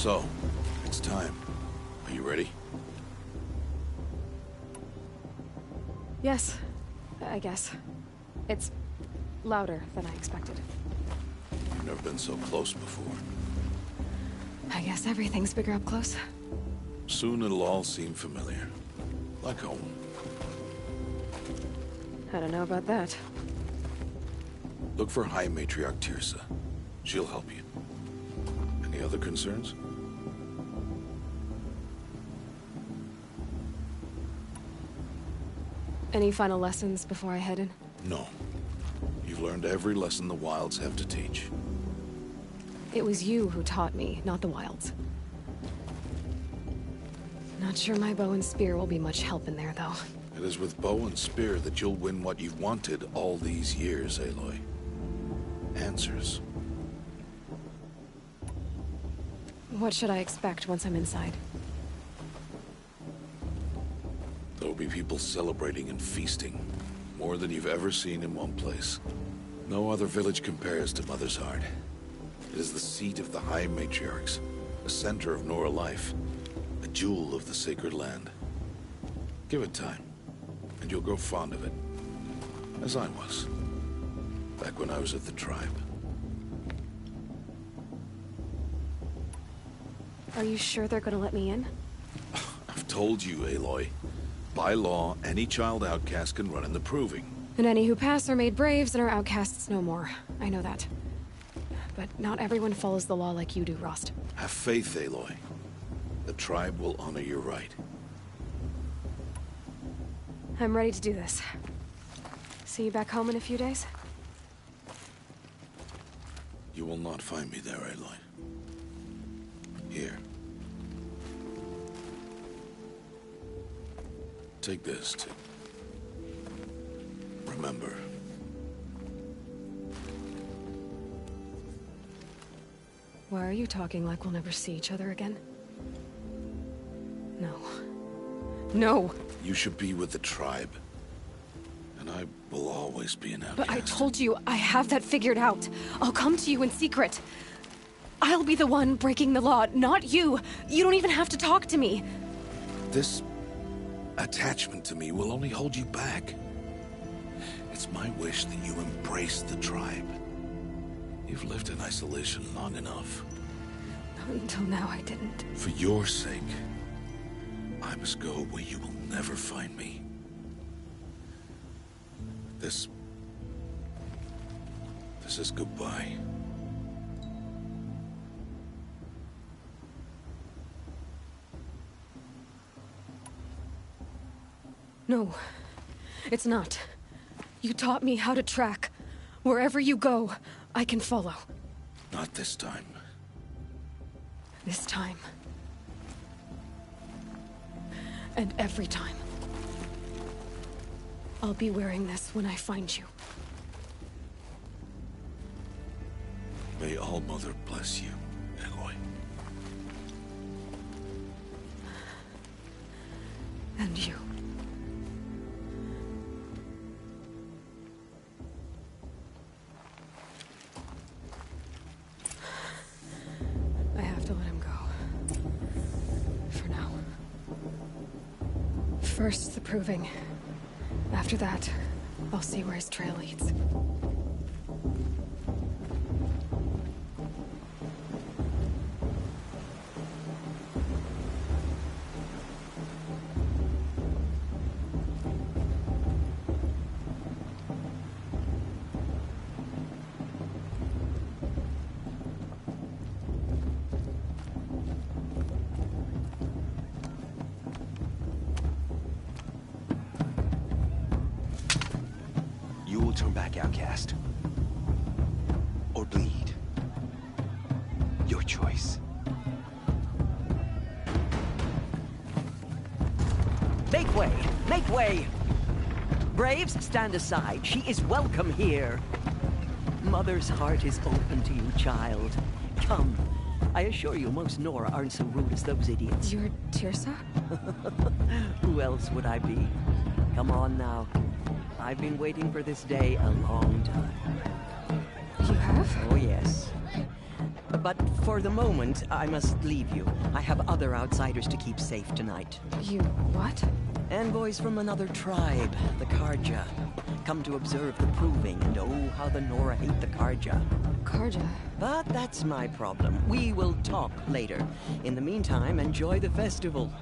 So, it's time. Are you ready? Yes, I guess. It's louder than I expected. You've never been so close before. I guess everything's bigger up close. Soon it'll all seem familiar. Like home. I don't know about that. Look for High Matriarch Teersa. She'll help you. Any other concerns? Any final lessons before I head in? No. You've learned every lesson the Wilds have to teach. It was you who taught me, not the Wilds. Not sure my bow and spear will be much help in there, though. It is with bow and spear that you'll win what you've wanted all these years, Aloy. Answers. What should I expect once I'm inside? There'll be people celebrating and feasting. More than you've ever seen in one place. No other village compares to Mother's Heart. It is the seat of the High Matriarchs, a center of Nora life, a jewel of the sacred land. Give it time, and you'll grow fond of it. As I was, back when I was at the tribe. Are you sure they're gonna let me in? I've told you, Aloy. By law, any child outcast can run in the Proving. And any who pass are made braves and are outcasts no more. I know that. But not everyone follows the law like you do, Rost. Have faith, Aloy. The tribe will honor your right. I'm ready to do this. See you back home in a few days? You will not find me there, Aloy. Here. Take this to remember. Why are you talking like we'll never see each other again? No. No! You should be with the tribe. And I will always be an outcast. But I told you, I have that figured out. I'll come to you in secret. I'll be the one breaking the law, not you. You don't even have to talk to me. This attachment to me will only hold you back. It's my wish that you embrace the tribe. You've lived in isolation long enough. Until now, I didn't. For your sake, I must go where you will never find me. This is goodbye. No, it's not. You taught me how to track. Wherever you go, I can follow. Not this time. This time. And every time. I'll be wearing this when I find you. May All-Mother bless you, Aloy. And you. I have to let him go. For now. First, the Proving. After that, I'll see where his trail leads. You will turn back, outcast. Or bleed. Your choice. Make way! Make way! Braves, stand aside. She is welcome here. Mother's heart is open to you, child. Come. I assure you, most Nora aren't so rude as those idiots. You're Teersa? Who else would I be? Come on now. I've been waiting for this day a long time. You have? Oh, yes. But for the moment, I must leave you. I have other outsiders to keep safe tonight. You what? Envoys from another tribe, the Karja. Come to observe the proving, and oh, how the Nora hate the Karja. Karja. But that's my problem. We will talk later. In the meantime, enjoy the festival.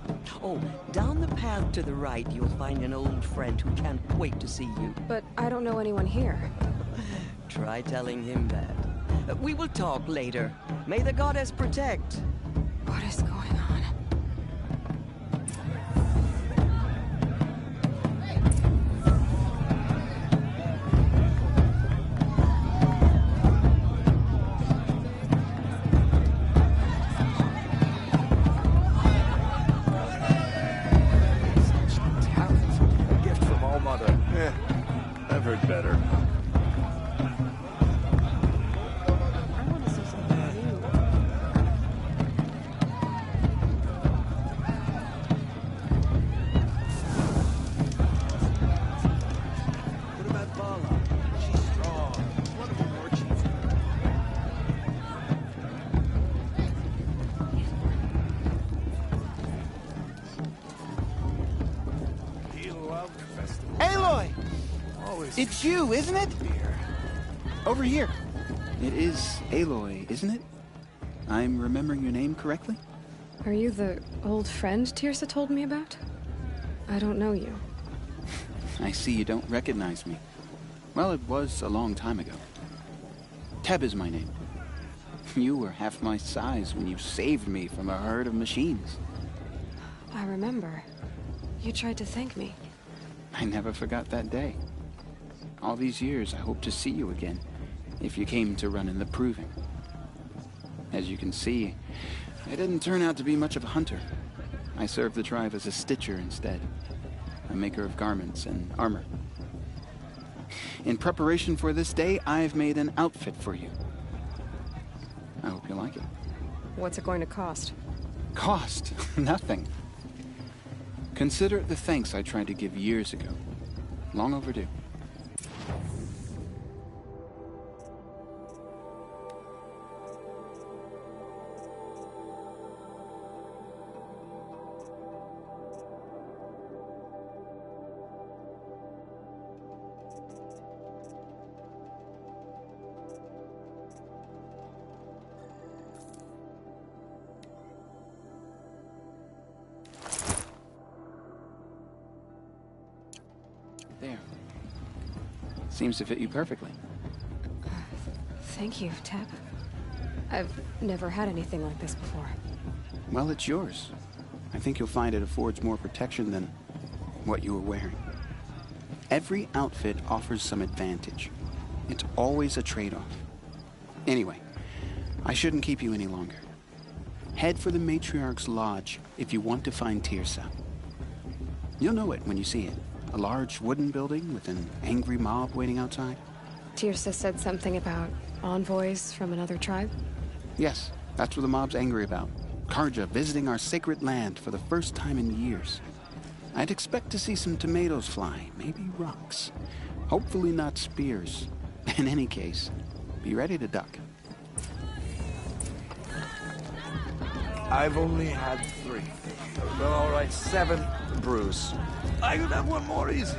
Oh, down the path to the right, you'll find an old friend who can't wait to see you. But I don't know anyone here. Try telling him that. We will talk later. May the goddess protect. What is going on? A gift from All Mother. I've heard better. Aloy! It's you, isn't it? Over here. It is Aloy, isn't it? I'm remembering your name correctly? Are you the old friend Tirsa told me about? I don't know you. I see you don't recognize me. Well, it was a long time ago. Teb is my name. You were half my size when you saved me from a herd of machines. I remember. You tried to thank me. I never forgot that day. All these years, I hope to see you again, if you came to run in the Proving. As you can see, I didn't turn out to be much of a hunter. I served the tribe as a stitcher instead, a maker of garments and armor. In preparation for this day, I've made an outfit for you. I hope you like it. What's it going to cost? Cost? Nothing. Consider it the thanks I tried to give years ago. Long overdue. There. Seems to fit you perfectly. Thank you, Teb. I've never had anything like this before. Well, it's yours. I think you'll find it affords more protection than what you were wearing. Every outfit offers some advantage. It's always a trade-off. Anyway, I shouldn't keep you any longer. Head for the Matriarch's Lodge if you want to find Tirsa. You'll know it when you see it. A large wooden building with an angry mob waiting outside? Tirsa said something about envoys from another tribe? Yes, that's what the mob's angry about. Karja visiting our sacred land for the first time in years. I'd expect to see some tomatoes fly, maybe rocks. Hopefully not spears. In any case, be ready to duck. I've only had 3. Well, all right, 7, Bruce. I could have one more easy.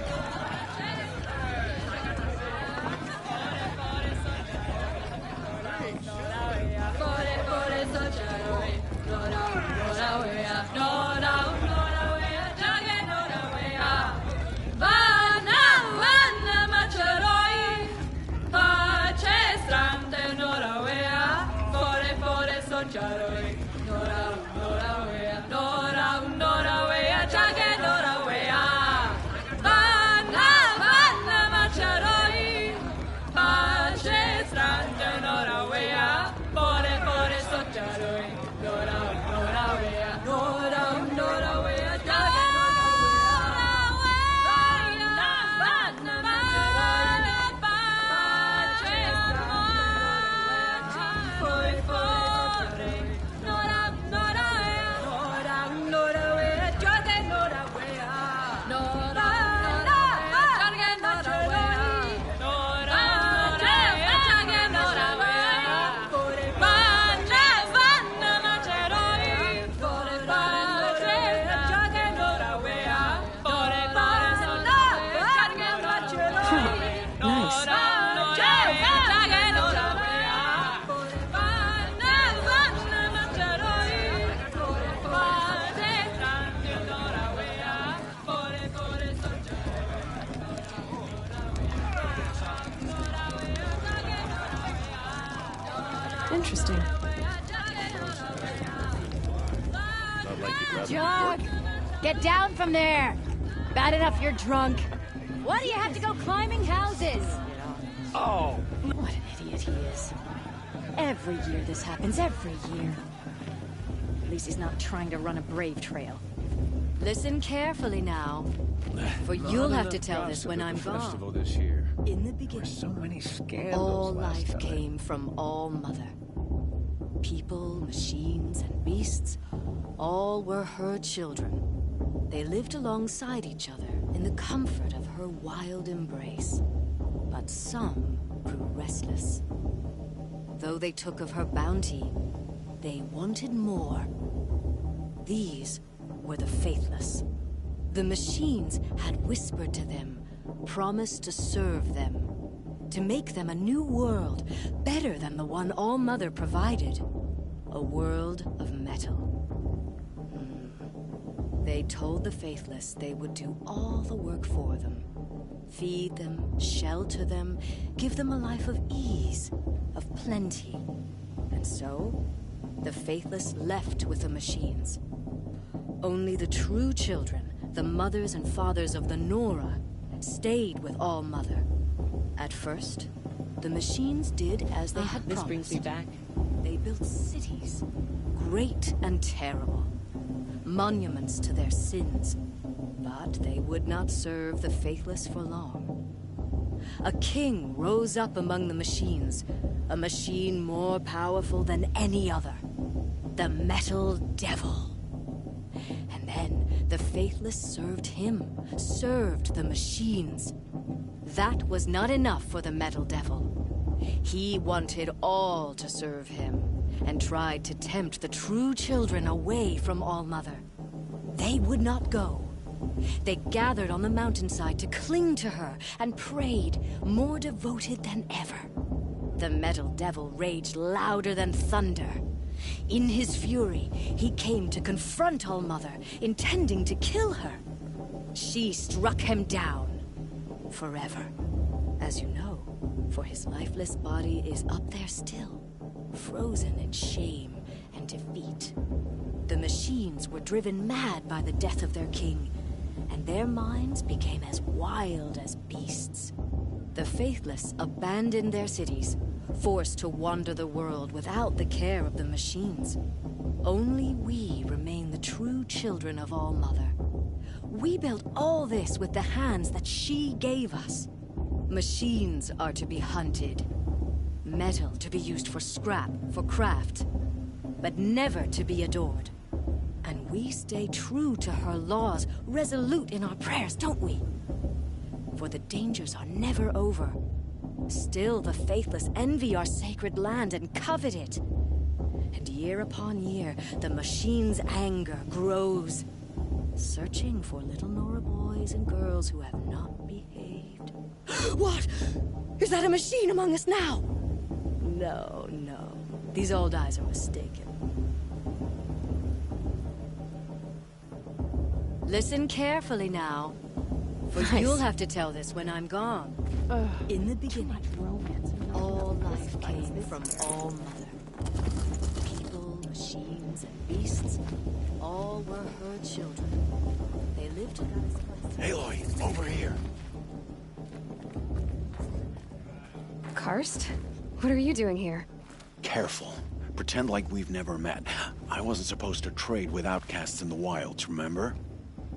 Interesting. Jug! Get down from there! Bad enough you're drunk. Why do you have to go climbing houses? Oh! What an idiot he is. Every year this happens, every year. At least he's not trying to run a brave trail. Listen carefully now, for you'll have to tell this when I'm gone. This year. In the beginning, So many scandals. all last life time. came from All Mother. People, machines, and beasts, all were her children. They lived alongside each other in the comfort of her wild embrace. But some grew restless. Though they took of her bounty, they wanted more. These were the faithless. The machines had whispered to them, promised to serve them, to make them a new world, better than the one All Mother provided. A world of metal. They told the faithless they would do all the work for them. Feed them, shelter them, give them a life of ease, of plenty. And so, the faithless left with the machines. Only the true children, the mothers and fathers of the Nora, stayed with All Mother. At first, the machines did as they had promised. This brings me back. They built cities, great and terrible, monuments to their sins. But they would not serve the faithless for long. A king rose up among the machines, a machine more powerful than any other. The Metal Devil. And then the faithless served him, served the machines. That was not enough for the Metal Devil. He wanted all to serve him, and tried to tempt the true children away from All Mother. They would not go. They gathered on the mountainside to cling to her and prayed, more devoted than ever. The Metal Devil raged louder than thunder. In his fury, he came to confront All Mother, intending to kill her. She struck him down, forever. As you know, for his lifeless body is up there still, frozen in shame and defeat. The machines were driven mad by the death of their king, and their minds became as wild as beasts. The faithless abandoned their cities, forced to wander the world without the care of the machines. Only we remain the true children of All Mother. We built all this with the hands that she gave us. Machines are to be hunted. Metal to be used for scrap, for craft. But never to be adored. And we stay true to her laws, resolute in our prayers, don't we? For the dangers are never over. Still the faithless envy our sacred land and covet it. And year upon year, the machine's anger grows, searching for little Nora boys and girls who have not behaved. What? Is that a machine among us now? No, no. These old eyes are mistaken. Listen carefully now, for you'll have to tell this when I'm gone. In the beginning, all life came from All Mother. People, machines, and beasts, all were her children. They lived together. Aloy, over here. Karst? What are you doing here? Careful. Pretend like we've never met. I wasn't supposed to trade with outcasts in the wilds, remember?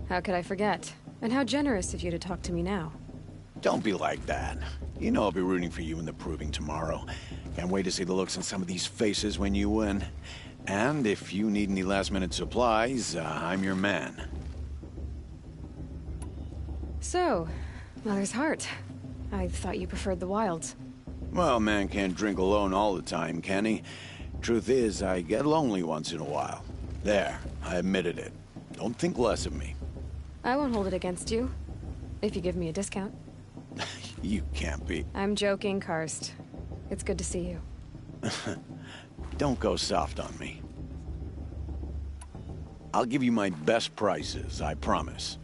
How could I forget? And how generous of you to talk to me now. Don't be like that. You know I'll be rooting for you in the proving tomorrow. Can't wait to see the looks on some of these faces when you win. And if you need any last-minute supplies, I'm your man. So, Mother's Heart. I thought you preferred the wilds. Well, man can't drink alone all the time, can he? Truth is, I get lonely once in a while. There, I admitted it. Don't think less of me. I won't hold it against you. If you give me a discount. You can't be. I'm joking, Karst. It's good to see you. Don't go soft on me. I'll give you my best prices, I promise.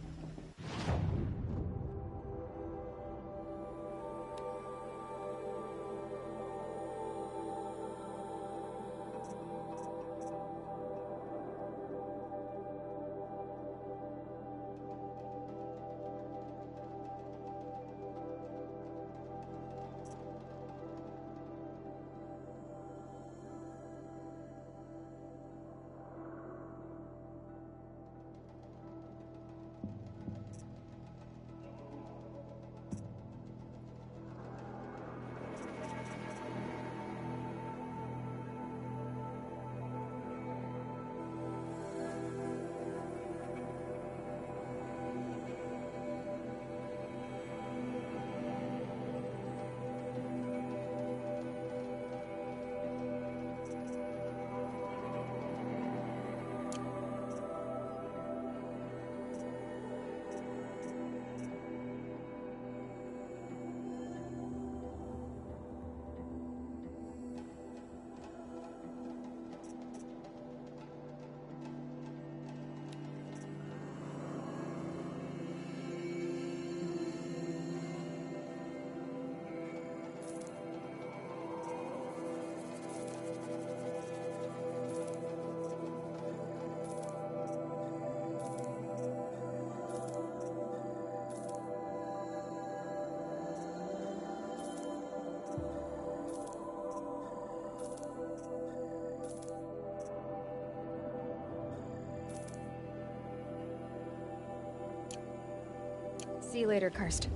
See you later, Karst.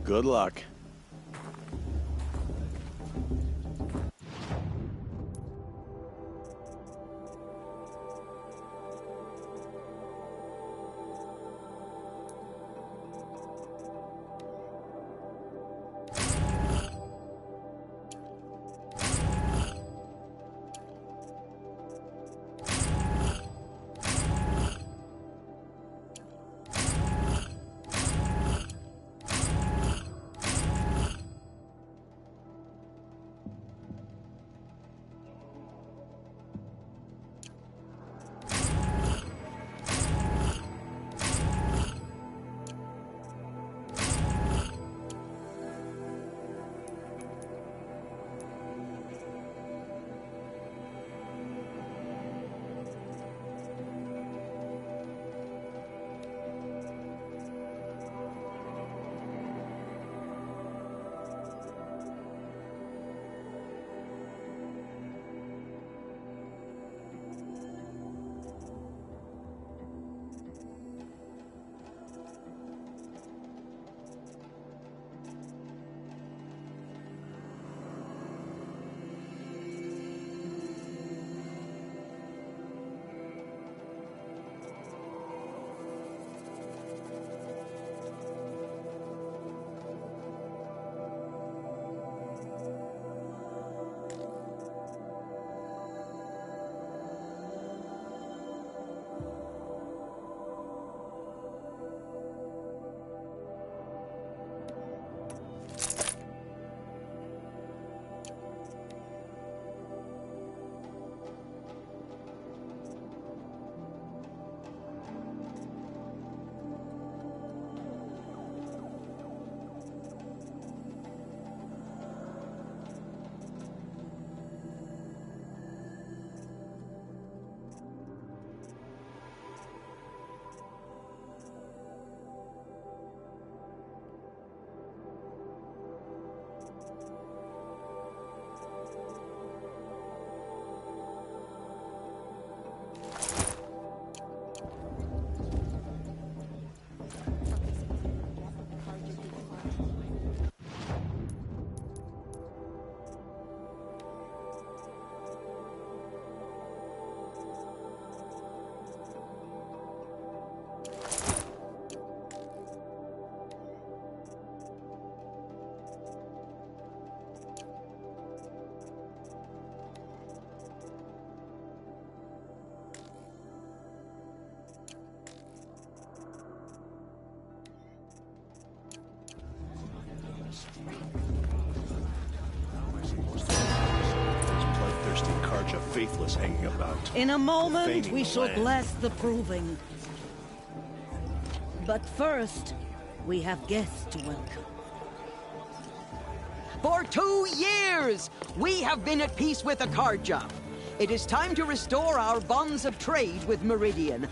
Good luck. Bloodthirsty Karja faithless hanging about. In a moment, Feigning we the shall land. bless the proving. But first, we have guests to welcome. For 2 years, we have been at peace with Akarja. It is time to restore our bonds of trade with Meridian.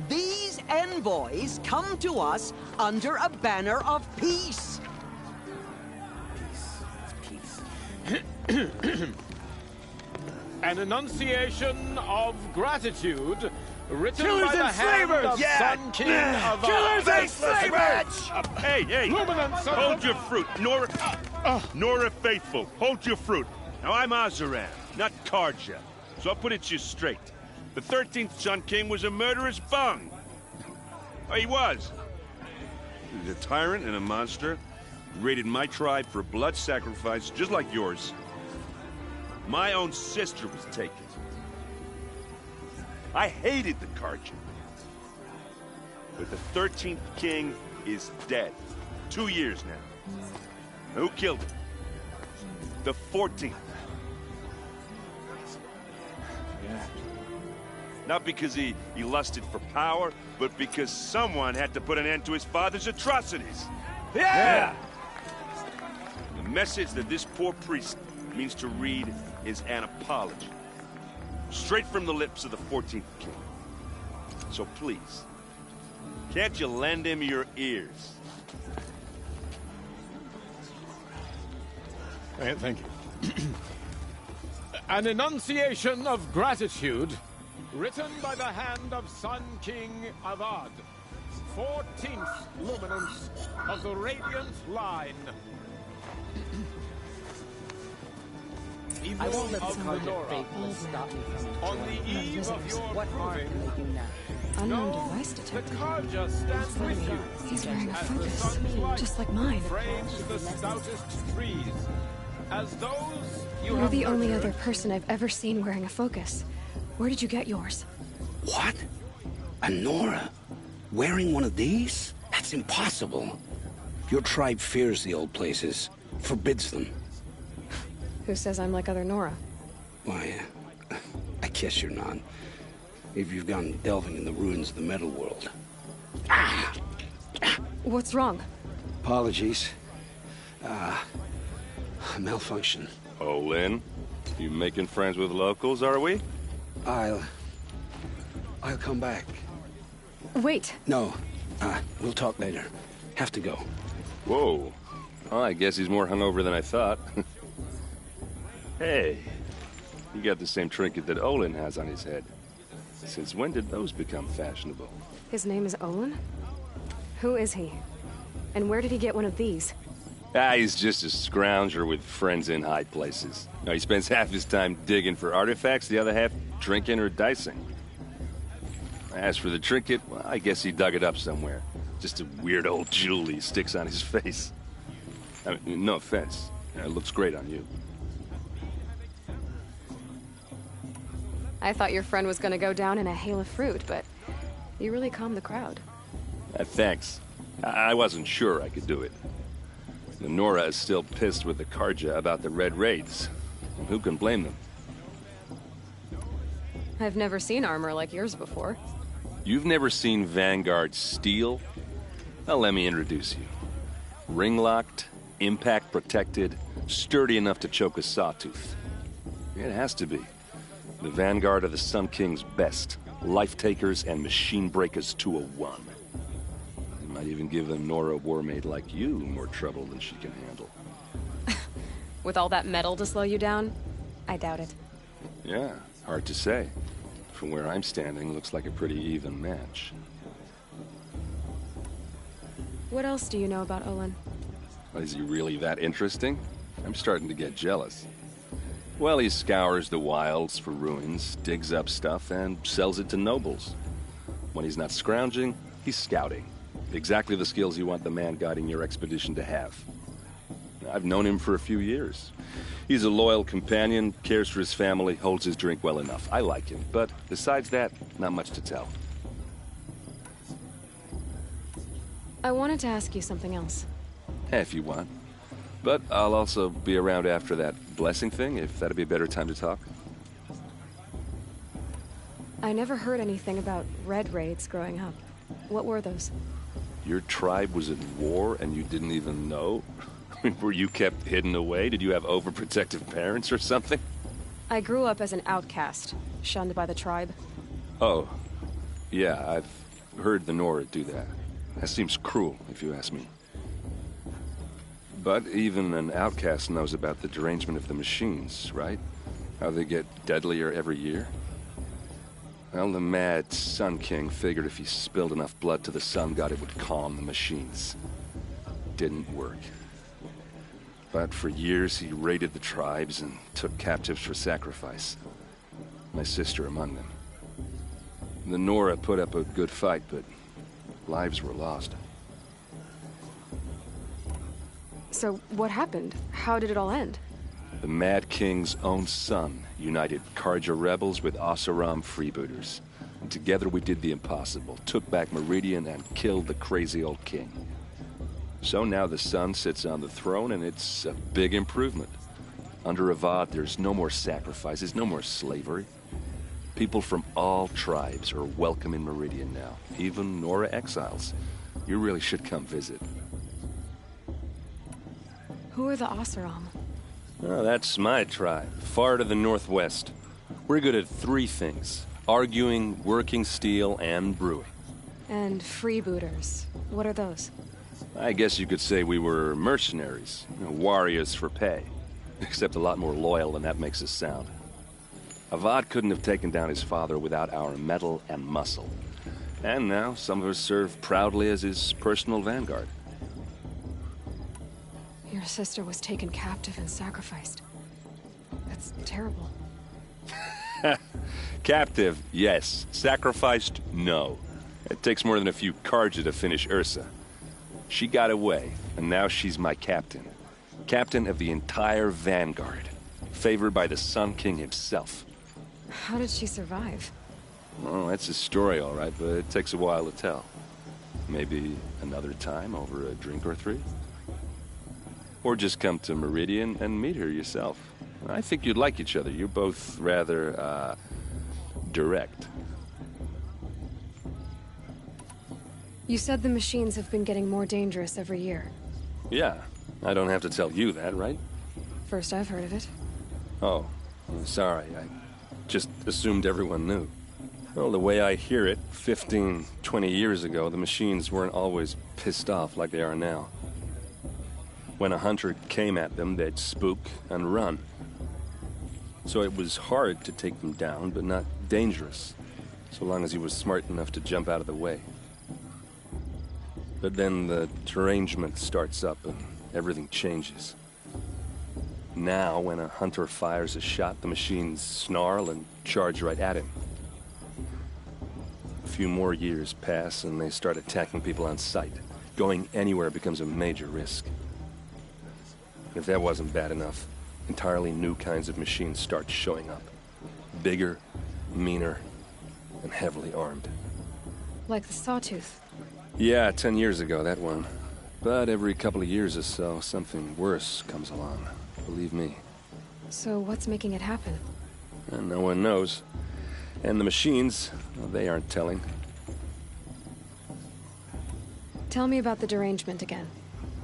These envoys come to us under a banner of peace. An enunciation of gratitude written Killers by the and hand slavers! of Yeah! Sun King of Killers and slavers! Hey! Luminance of Hold the- your fruit, Nora Faithful. Hold your fruit. Now I'm Azaran, not Karja. So I'll put it to you straight. The 13th Sun King was a murderous bung. Oh, he was. He was a tyrant and a monster. He raided my tribe for blood sacrifice, just like yours. My own sister was taken. I hated the Karja. But the 13th king is dead. 2 years now. Who killed him? The 14th. Yeah. Not because he lusted for power, but because someone had to put an end to his father's atrocities. Yeah! The message that this poor priest means to read is an apology. Straight from the lips of the 14th king. So please, can't you lend him your ears? Thank you. An enunciation of gratitude written by the hand of Sun King Avad. 14th luminance of the Radiant Line. I won't let Evil the of Project Lenora. Faithless stop me from On the eve of your What harm proving, can they do now? Unknown no, device the detected. Karja stands with you. He's wearing a As the focus, sun's light just like mine. frames the stoutest trees. As those you You're have the only nurtured, other person I've ever seen wearing a focus. Where did you get yours? What? A Nora? Wearing one of these? That's impossible. Your tribe fears the old places, forbids them. Who says I'm like other Nora? Why, I guess you're not. If you've gone delving in the ruins of the metal world. What's wrong? Apologies. Malfunction. Oh, Lynn? You making friends with locals, are we? I'll come back. Wait. No, we'll talk later. Have to go. Whoa. Oh, I guess he's more hungover than I thought. Hey, you got the same trinket that Olin has on his head. Since when did those become fashionable? His name is Olin? Who is he? And where did he get one of these? He's just a scrounger with friends in high places. Now, he spends half his time digging for artifacts, the other half drinking or dicing. As for the trinket, well, I guess he dug it up somewhere. Just a weird old jewel he sticks on his face. I mean, no offense. It looks great on you. I thought your friend was gonna go down in a hail of fruit, but you really calmed the crowd. Thanks. I wasn't sure I could do it. The Nora is still pissed with the Karja about the Red Raids. And who can blame them? I've never seen armor like yours before. You've never seen Vanguard steel? Well, let me introduce you. Ring-locked, impact-protected, sturdy enough to choke a sawtooth. It has to be. The Vanguard of the Sun King's best. Life-takers and machine breakers to a one. They might even give a Nora warmaid like you more trouble than she can handle. With all that metal to slow you down? I doubt it. Yeah, hard to say. From where I'm standing, looks like a pretty even match. What else do you know about Olin? Is he really that interesting? I'm starting to get jealous. Well, he scours the wilds for ruins, digs up stuff, and sells it to nobles. When he's not scrounging, he's scouting. Exactly the skills you want the man guiding your expedition to have. I've known him for a few years. He's a loyal companion, cares for his family, holds his drink well enough. I like him, but besides that, not much to tell. I wanted to ask you something else. If you want. But I'll also be around after that blessing thing, if that'd be a better time to talk. I never heard anything about Red Raids growing up. What were those? Your tribe was at war and you didn't even know? Were you kept hidden away? Did you have overprotective parents or something? I grew up as an outcast, shunned by the tribe. Oh, yeah, I've heard the Nora do that. That seems cruel, if you ask me. But even an outcast knows about the derangement of the machines, right? How they get deadlier every year? Well, the mad Sun King figured if he spilled enough blood to the Sun God, it would calm the machines. Didn't work. But for years, he raided the tribes and took captives for sacrifice. My sister among them. The Nora put up a good fight, but lives were lost. So what happened? How did it all end? The Mad King's own son united Karja rebels with Oseram freebooters. And together we did the impossible, took back Meridian and killed the crazy old king. So now the son sits on the throne and it's a big improvement. Under Avad, there's no more sacrifices, no more slavery. People from all tribes are welcome in Meridian now, even Nora exiles. You really should come visit. Who are the Oseram? Oh, that's my tribe, far to the northwest. We're good at three things: arguing, working steel, and brewing. And freebooters. What are those? I guess you could say we were mercenaries, warriors for pay. Except a lot more loyal than that makes us sound. Avad couldn't have taken down his father without our metal and muscle. And now some of us serve proudly as his personal vanguard. Your sister was taken captive and sacrificed. That's terrible. Captive, yes. Sacrificed, no. It takes more than a few Carja to finish Ursa. She got away, and now she's my captain. Captain of the entire Vanguard. Favored by the Sun King himself. How did she survive? Well, that's his story, all right, but it takes a while to tell. Maybe another time over a drink or three? Or just come to Meridian and meet her yourself. I think you'd like each other. You're both rather, direct. You said the machines have been getting more dangerous every year. Yeah, I don't have to tell you that, right? First I've heard of it. Oh, sorry. I just assumed everyone knew. Well, the way I hear it, 15, 20 years ago, the machines weren't always pissed off like they are now. When a hunter came at them, they'd spook and run. So it was hard to take them down, but not dangerous, so long as he was smart enough to jump out of the way. But then the derangement starts up and everything changes. Now, when a hunter fires a shot, the machines snarl and charge right at him. A few more years pass and they start attacking people on sight. Going anywhere becomes a major risk. If that wasn't bad enough, entirely new kinds of machines start showing up. Bigger, meaner, and heavily armed. Like the Sawtooth. Yeah, 10 years ago, that one. But every couple of years or so, something worse comes along. Believe me. So what's making it happen? And no one knows. And the machines, well, they aren't telling. Tell me about the derangement again.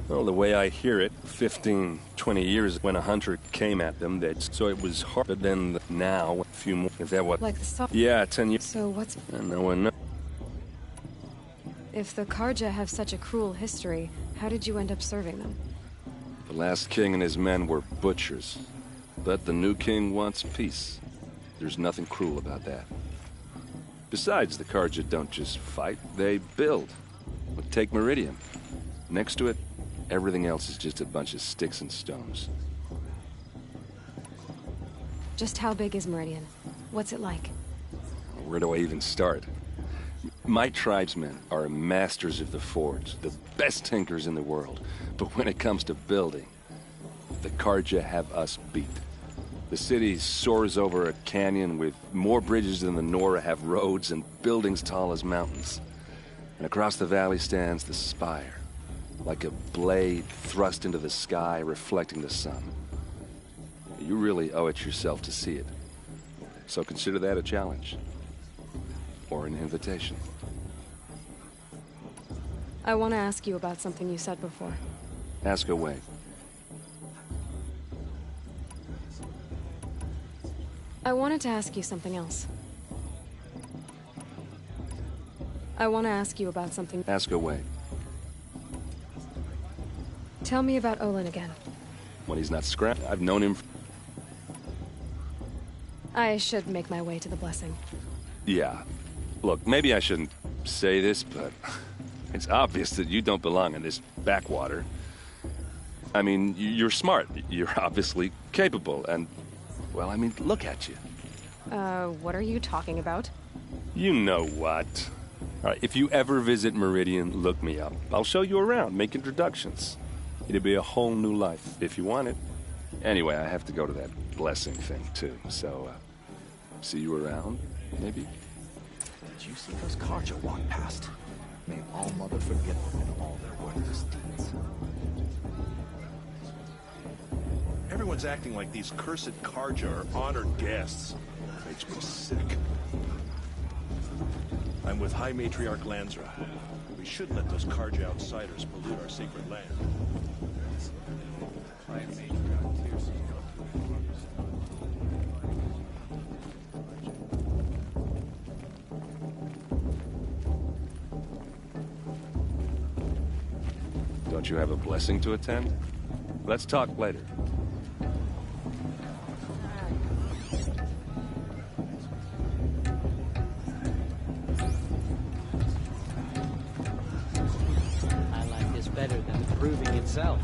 Well, the way I hear it, 15, 20 years when a hunter came at them, so it was hard. But then now, a few more, if that was... Like the Sawtooth? Yeah, 10 years. So what's... And no one knows. If the Carja have such a cruel history, how did you end up serving them? The last king and his men were butchers. But the new king wants peace. There's nothing cruel about that. Besides, the Carja don't just fight, they build. Take Meridian. Next to it, everything else is just a bunch of sticks and stones. Just how big is Meridian? What's it like? Where do I even start? My tribesmen are masters of the forge, the best tinkers in the world. But when it comes to building, the Carja have us beat. The city soars over a canyon with more bridges than the Nora have roads and buildings tall as mountains. And across the valley stands the spire, like a blade thrust into the sky, reflecting the sun. You really owe it yourself to see it. So consider that a challenge. Or an invitation. I want to ask you about something you said before. Ask away. I wanted to ask you something else. I want to ask you about something. Ask away. Tell me about Olin again. When he's not scrapped, I've known him. I should make my way to the blessing. Yeah. Look, maybe I shouldn't say this, but it's obvious that you don't belong in this backwater. I mean, you're smart. You're obviously capable, and, well, I mean, look at you. What are you talking about? You know what. All right, if you ever visit Meridian, look me up. I'll show you around, make introductions. It'll be a whole new life, if you want it. Anyway, I have to go to that blessing thing, too, so, see you around, maybe? Did you see those Carja walk past? May All Mother forgive them in all their wondrous deeds. Everyone's acting like these cursed Carja are honored guests. Makes me sick. I'm with High Matriarch Lansra. We shouldn't let those Carja outsiders pollute our sacred land. Don't you have a blessing to attend? Let's talk later. briefing itself.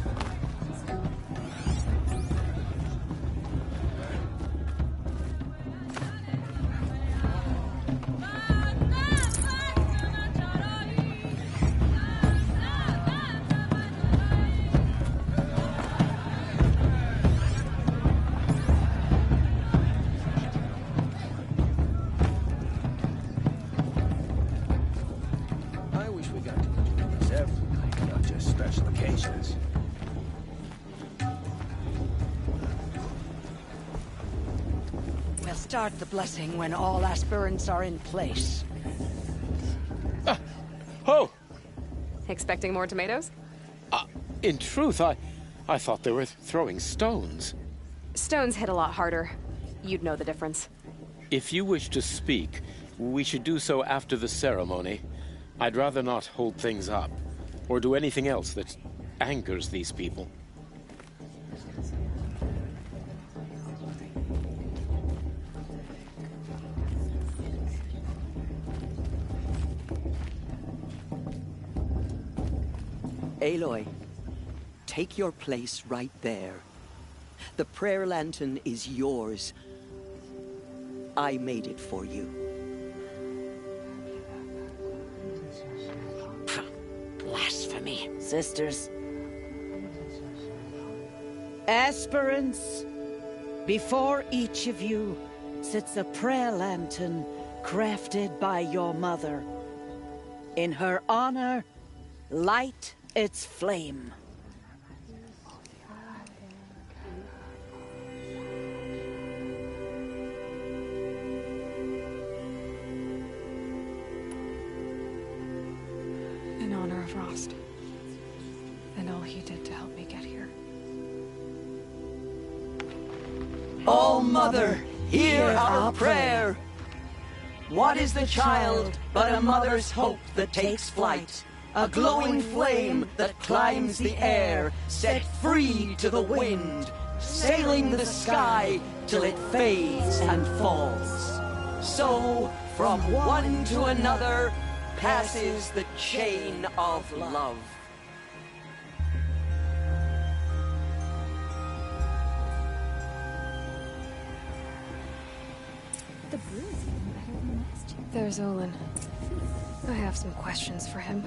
I wish we got to do this every night, not just special occasions. We'll start the blessing when all aspirants are in place. Oh! Expecting more tomatoes? In truth, I thought they were throwing stones. Stones hit a lot harder. You'd know the difference. If you wish to speak, we should do so after the ceremony. I'd rather not hold things up, or do anything else that angers these people. Aloy, take your place right there. The prayer lantern is yours. I made it for you. Blasphemy. Sisters. Aspirants, before each of you sits a prayer lantern crafted by your mother. In her honor, light its flame. In honor of Rost. And all he did to help me get here. O Mother, hear our prayer. What is the child but a mother's hope that takes flight? A glowing flame that climbs the air, set free to the wind, sailing the sky till it fades and falls. So, from one to another, passes the chain of love. The brew is even better than last year. There's Olin. I have some questions for him.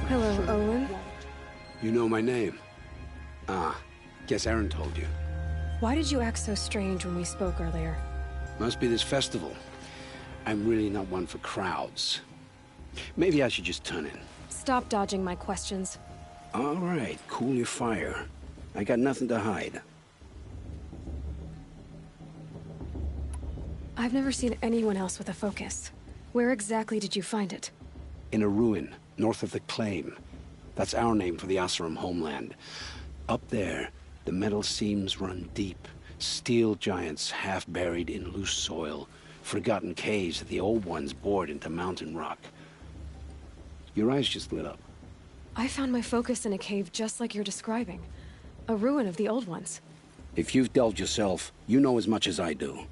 Hello, Olin. You know my name? Guess Aaron told you. Why did you act so strange when we spoke earlier? Must be this festival. I'm really not one for crowds. Maybe I should just turn in. Stop dodging my questions. All right, cool your fire. I got nothing to hide. I've never seen anyone else with a focus. Where exactly did you find it? In a ruin, north of the Claim. That's our name for the Oseram homeland. Up there, the metal seams run deep. Steel giants half buried in loose soil. Forgotten caves that the old ones bored into mountain rock. Your eyes just lit up. I found my focus in a cave just like you're describing. A ruin of the old ones. If you've delved yourself, you know as much as I do.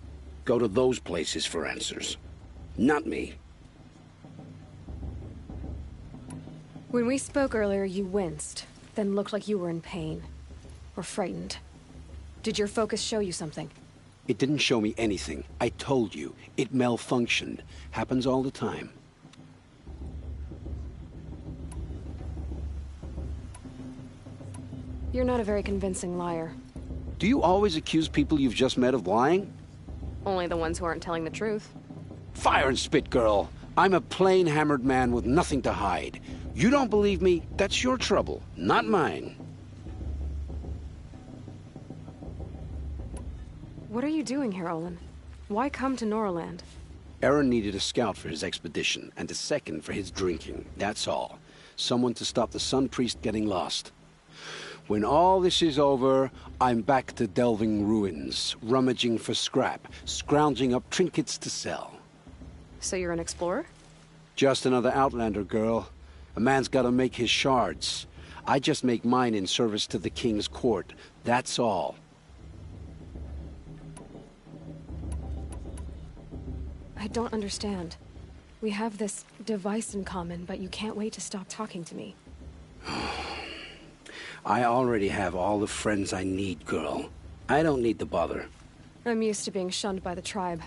Go to those places for answers. Not me. When we spoke earlier, you winced, then looked like you were in pain. Or frightened. Did your focus show you something? It didn't show me anything. I told you. It malfunctioned. Happens all the time. You're not a very convincing liar. Do you always accuse people you've just met of lying? Only the ones who aren't telling the truth. Fire and spit, girl. I'm a plain hammered man with nothing to hide. You don't believe me? That's your trouble, not mine. What are you doing here, Olin? Why come to Noraland? Aaron needed a scout for his expedition, and a second for his drinking. That's all. Someone to stop the Sun Priest getting lost. When all this is over, I'm back to delving ruins, rummaging for scrap, scrounging up trinkets to sell. So you're an explorer? Just another Outlander, girl. A man's gotta make his shards. I just make mine in service to the King's court. That's all. I don't understand. We have this device in common, but you can't wait to stop talking to me. I already have all the friends I need, girl. I don't need the bother. I'm used to being shunned by the tribe.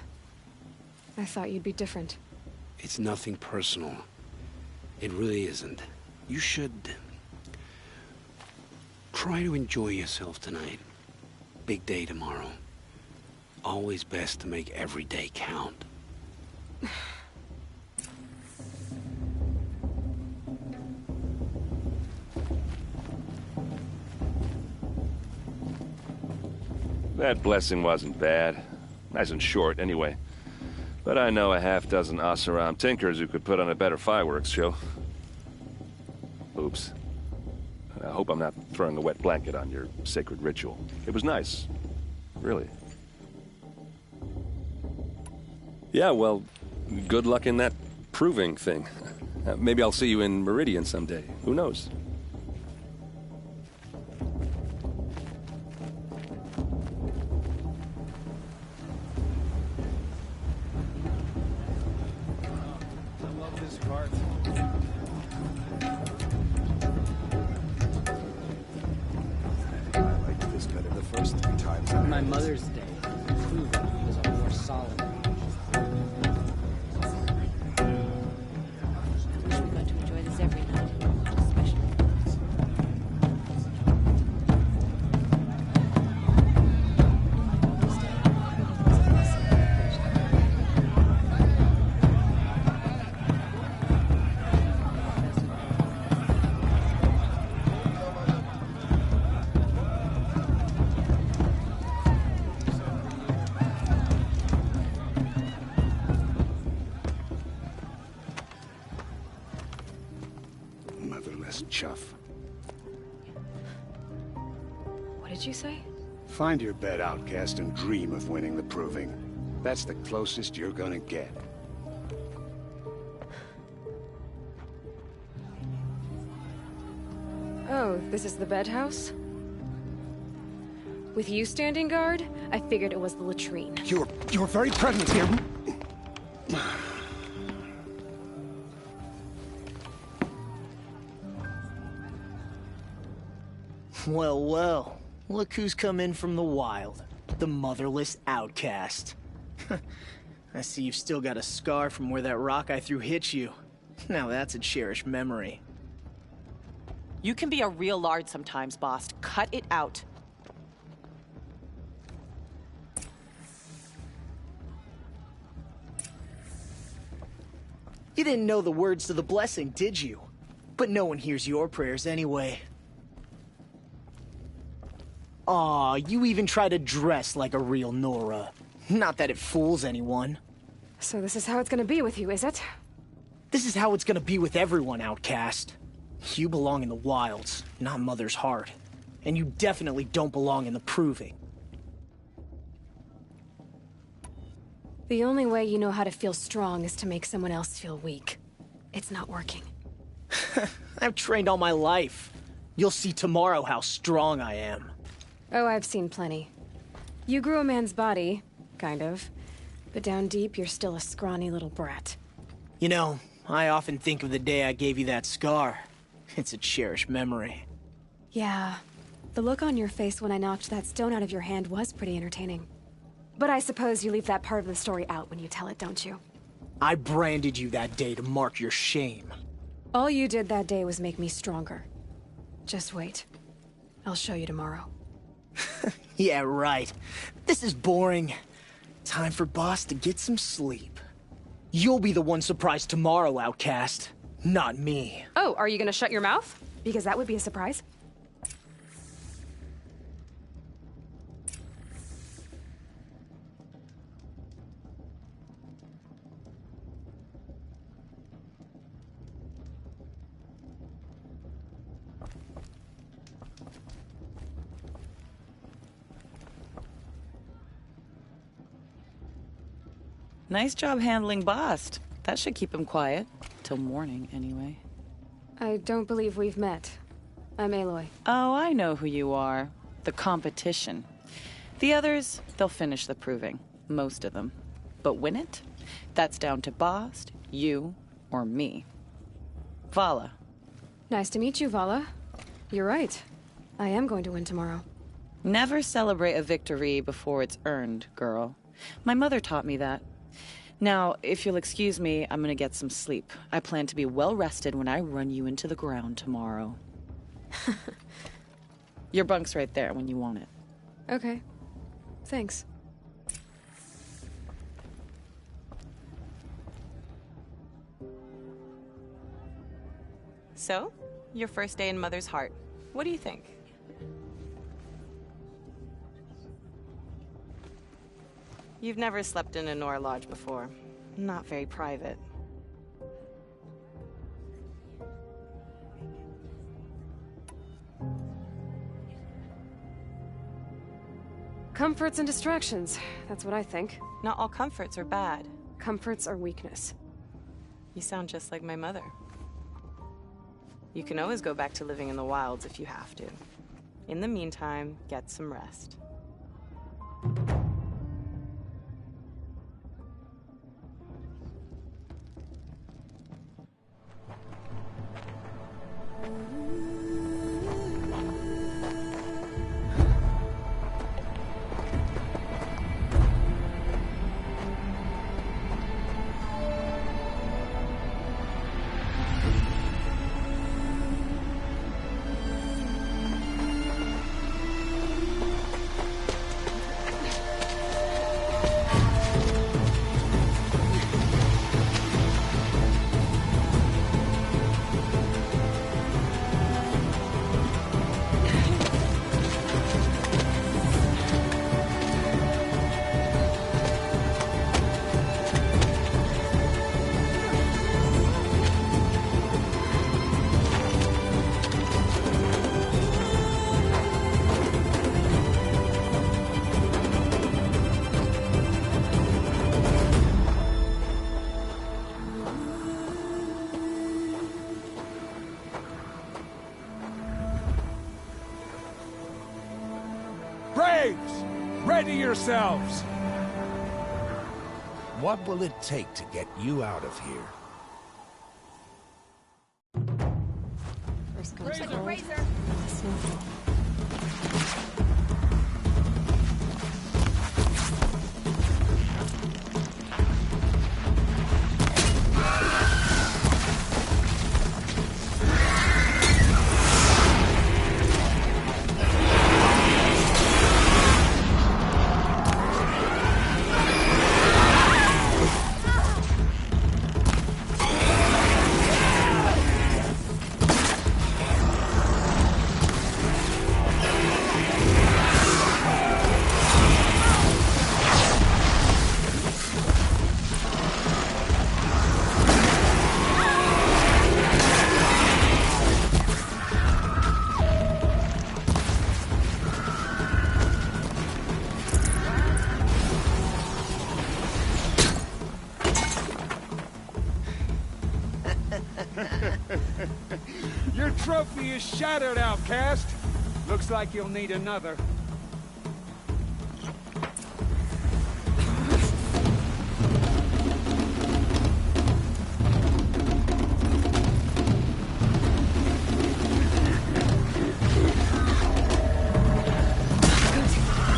I thought you'd be different. It's nothing personal. It really isn't. You should... try to enjoy yourself tonight. Big day tomorrow. Always best to make every day count. That blessing wasn't bad. Nice and short, anyway. But I know a half-dozen Oseram tinkers who could put on a better fireworks show. Oops. I hope I'm not throwing a wet blanket on your sacred ritual. It was nice. Really. Yeah, well, good luck in that proving thing. Maybe I'll see you in Meridian someday. Who knows? My Mother's Day, proving was a more solemn occasion. Wish we got to enjoy this every night, especially. Motherless chuff. What did you say? Find your bed, outcast, and dream of winning the proving. That's the closest you're gonna get. Oh, this is the bed house? With you standing guard, I figured it was the latrine. Your very presence here... Well, well. Look who's come in from the wild. The motherless outcast. I see you've still got a scar from where that rock I threw hit you. Now that's a cherished memory. You can be a real lard sometimes, boss. Cut it out. You didn't know the words to the blessing, did you? But no one hears your prayers anyway. Aw, you even try to dress like a real Nora. Not that it fools anyone. So this is how it's gonna be with you, is it? This is how it's gonna be with everyone, outcast. You belong in the wilds, not Mother's Heart. And you definitely don't belong in the proving. The only way you know how to feel strong is to make someone else feel weak. It's not working. I've trained all my life. You'll see tomorrow how strong I am. Oh, I've seen plenty. You grew a man's body, kind of. But down deep, you're still a scrawny little brat. You know, I often think of the day I gave you that scar. It's a cherished memory. Yeah. The look on your face when I knocked that stone out of your hand was pretty entertaining. But I suppose you leave that part of the story out when you tell it, don't you? I branded you that day to mark your shame. All you did that day was make me stronger. Just wait. I'll show you tomorrow. Yeah, right. This is boring. Time for Boss to get some sleep. You'll be the one surprised tomorrow, outcast. Not me. Oh, are you gonna shut your mouth? Because that would be a surprise. Nice job handling Bast. That should keep him quiet. Till morning, anyway. I don't believe we've met. I'm Aloy. Oh, I know who you are. The competition. The others, they'll finish the proving. Most of them. But win it? That's down to Bast, you, or me. Vala. Nice to meet you, Vala. You're right. I am going to win tomorrow. Never celebrate a victory before it's earned, girl. My mother taught me that. Now, if you'll excuse me, I'm gonna get some sleep. I plan to be well rested when I run you into the ground tomorrow. Your bunk's right there when you want it. Okay. Thanks. So, your first day in Mother's Heart. What do you think? You've never slept in a Nora Lodge before. Not very private. Comforts and distractions. That's what I think. Not all comforts are bad. Comforts are weakness. You sound just like my mother. You can always go back to living in the wilds if you have to. In the meantime, get some rest. Ready yourselves! What will it take to get you out of here? First comes the Razor, gold. razor! Your trophy is shattered, outcast. Looks like you'll need another.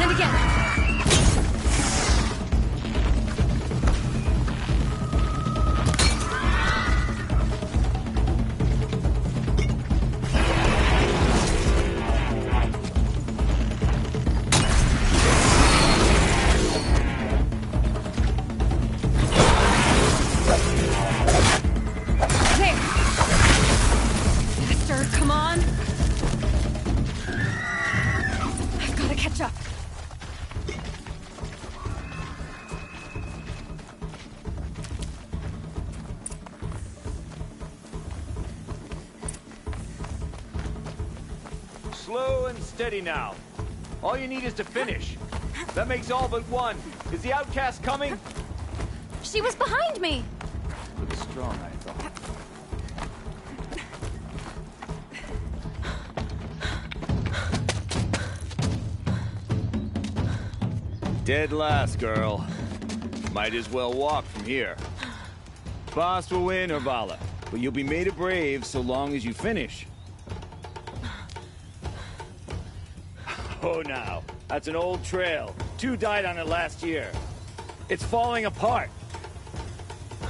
And again. There. Faster, come on. I've got to catch up. Slow and steady now. All you need is to finish. That makes all but one. Is the outcast coming? She was behind me! Looks strong, I thought. Dead last, girl. Might as well walk from here. Boss will win, Urvala, but you'll be made a brave so long as you finish. Oh, now. That's an old trail. 2 died on it last year. It's falling apart.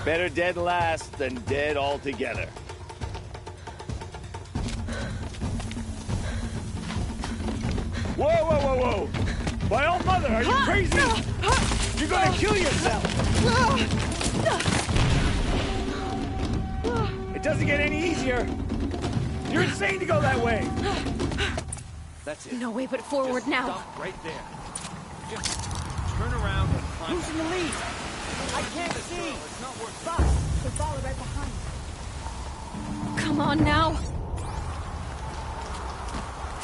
Better dead last than dead altogether. Whoa, whoa, whoa, whoa! My own mother, are you crazy? You're gonna kill yourself! It doesn't get any easier. You're insane to go that way. That's it. No way but forward Just now. Stop right there. Just turn around and climb. Who's in the lead? I can't see. It's not worth Boss, there's Bala right behind. Come on now!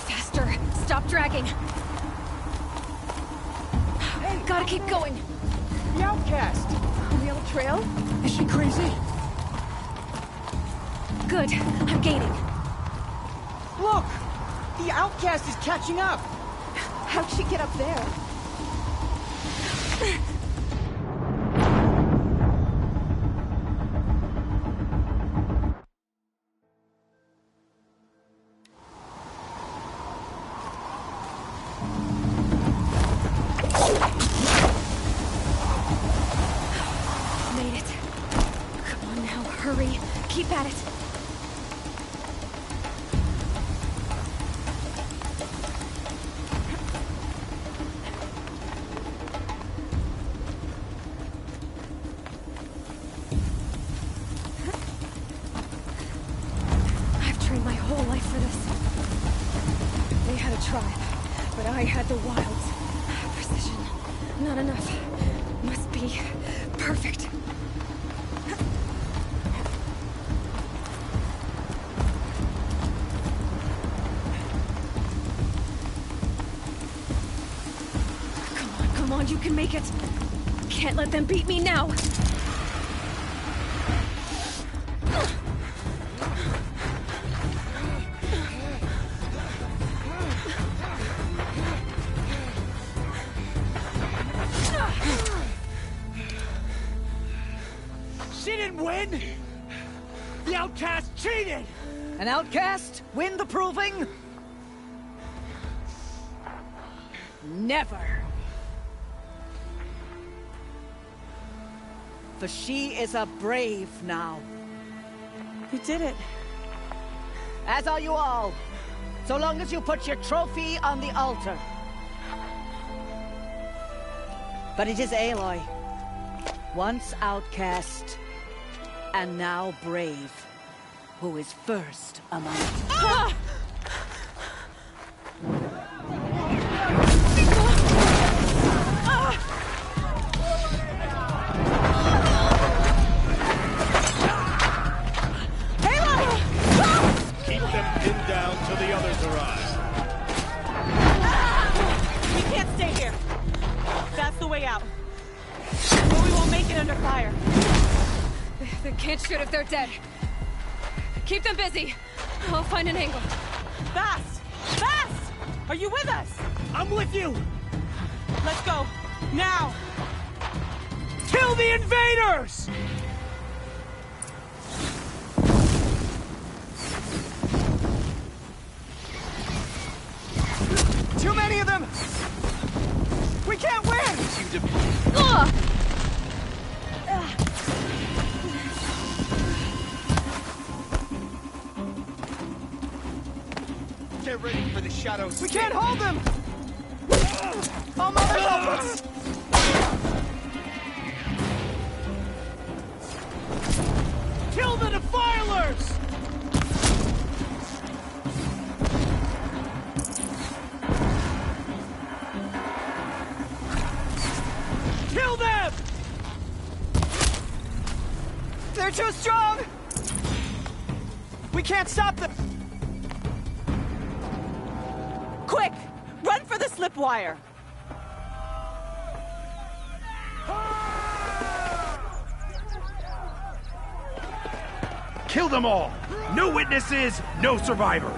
Faster! Stop dragging! Hey, gotta keep going! The outcast! On the other trail? Is she crazy? Good. I'm gaining. Look! The outcast is catching up! How'd she get up there? Made it. Come on now, hurry. Keep at it. I've trained my whole life for this. They had a tribe, but I had the wilds. Precision. Not enough. Must be perfect. Come on, you can make it. Can't let them beat me now. She didn't win! The outcast cheated! An outcast? Win the proving? Never. For she is a brave now. You did it. As are you all. So long as you put your trophy on the altar. But it is Aloy. Once outcast, and now brave, who is first among us. Ah! Keep them pinned down till the others arrive. We can't stay here. That's the way out. Or we won't make it under fire. They can't shoot if they're dead. Keep them busy. I'll find an angle. Fast! Fast! Are you with us? I'm with you! Let's go. Now! Kill the invaders! Too many of them! We can't win! Ugh! Get ready for the shadows. We can't hold them! Oh, mother, help us! Kill the defilers! Kill them! They're too strong! We can't stop them! Quick! Run for the slip wire! Kill them all! No witnesses, no survivors!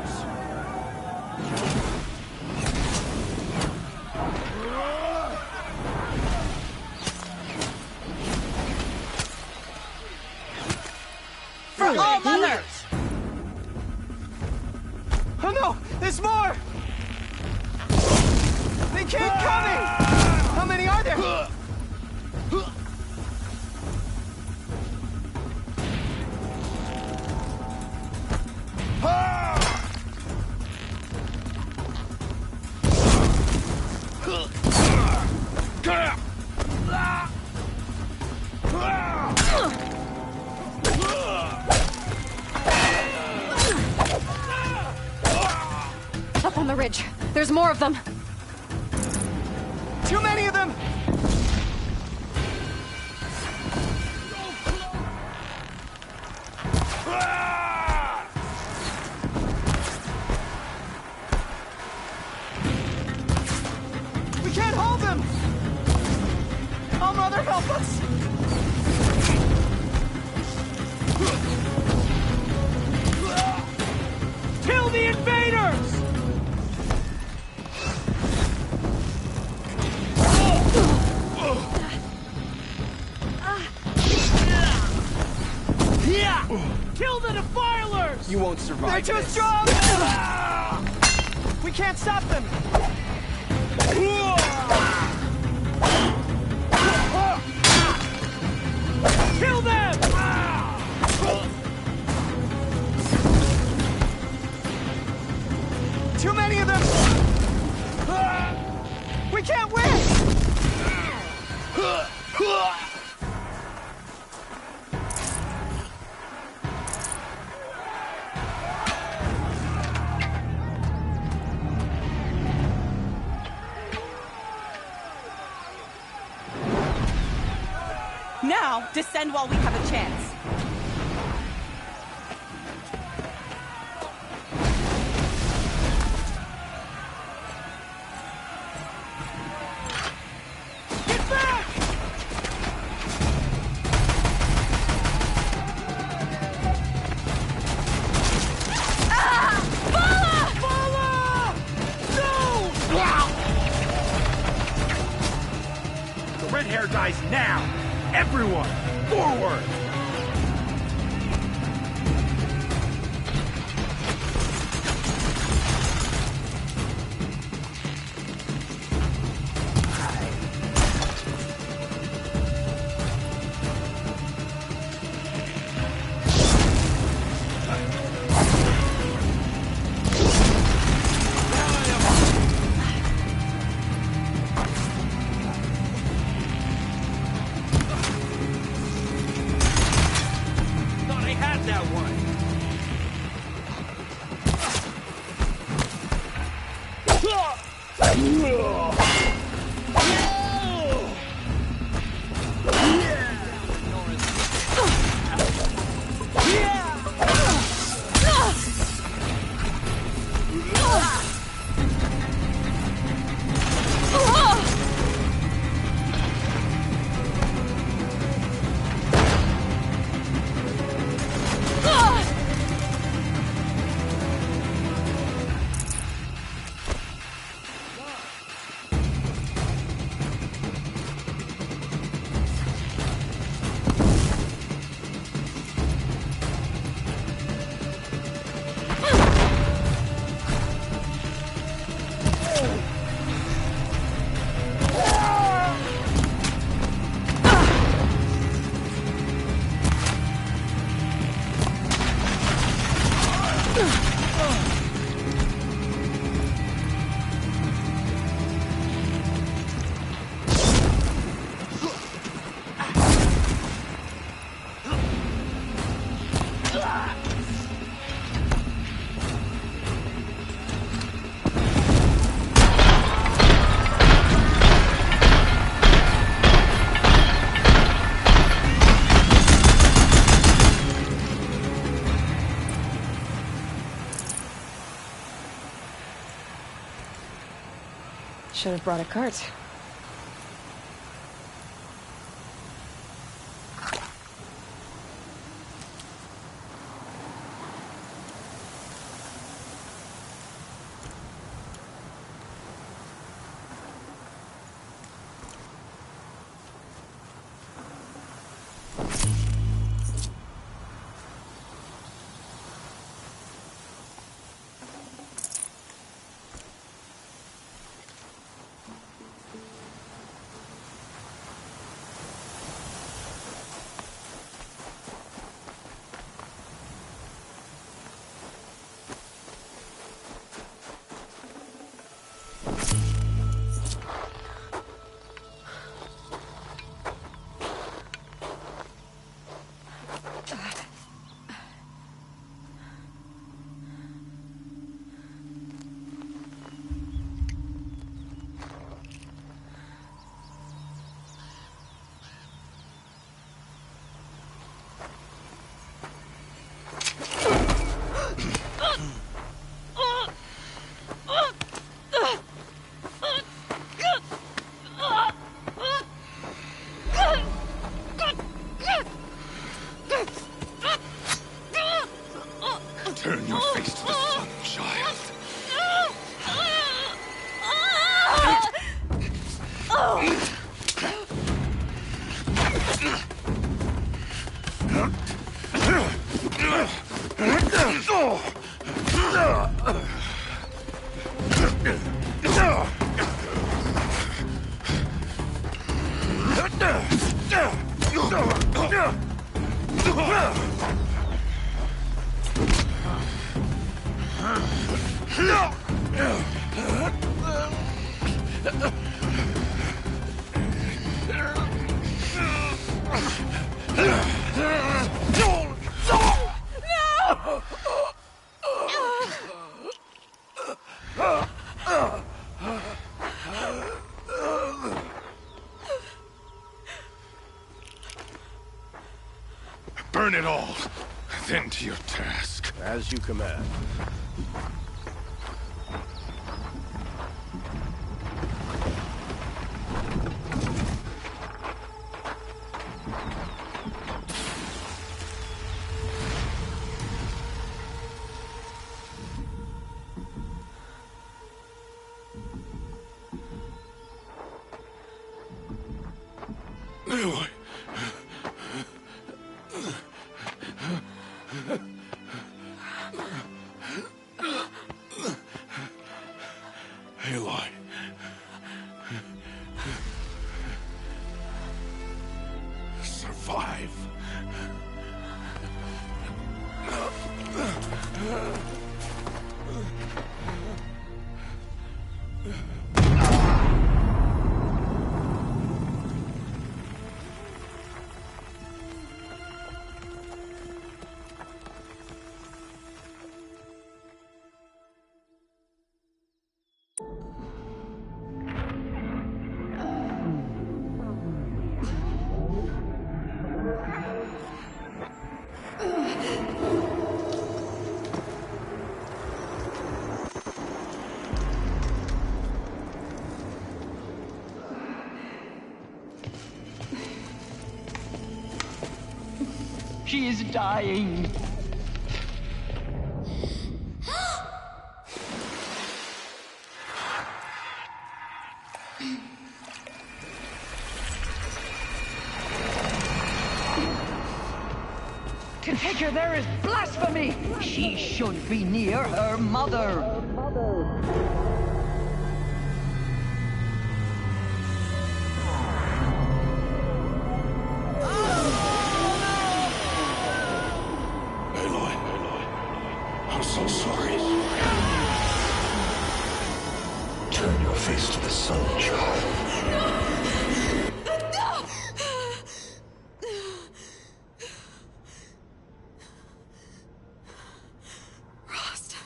For all mothers! Oh no! There's more! They keep coming! How many are there? Up on the ridge. There's more of them. Too many of them! We can't hold them! Oh, Mother, help us! Kill the invaders! Kill the defilers! You won't survive. They're too strong! We can't stop them! Kill them! Too many of them! We can't win! Now, descend while we have a chance. Get back! Bala! No! The red hair dies now! Everyone, forward! Should have brought a cart. Turn your face to the sun, child. Burn it all, then to your task. As you command. Aloy. Aloy. Survive. She is dying. To take her there is blasphemy. She should be near her mother. I'm so sorry. Turn your face to the sun, child. Rost.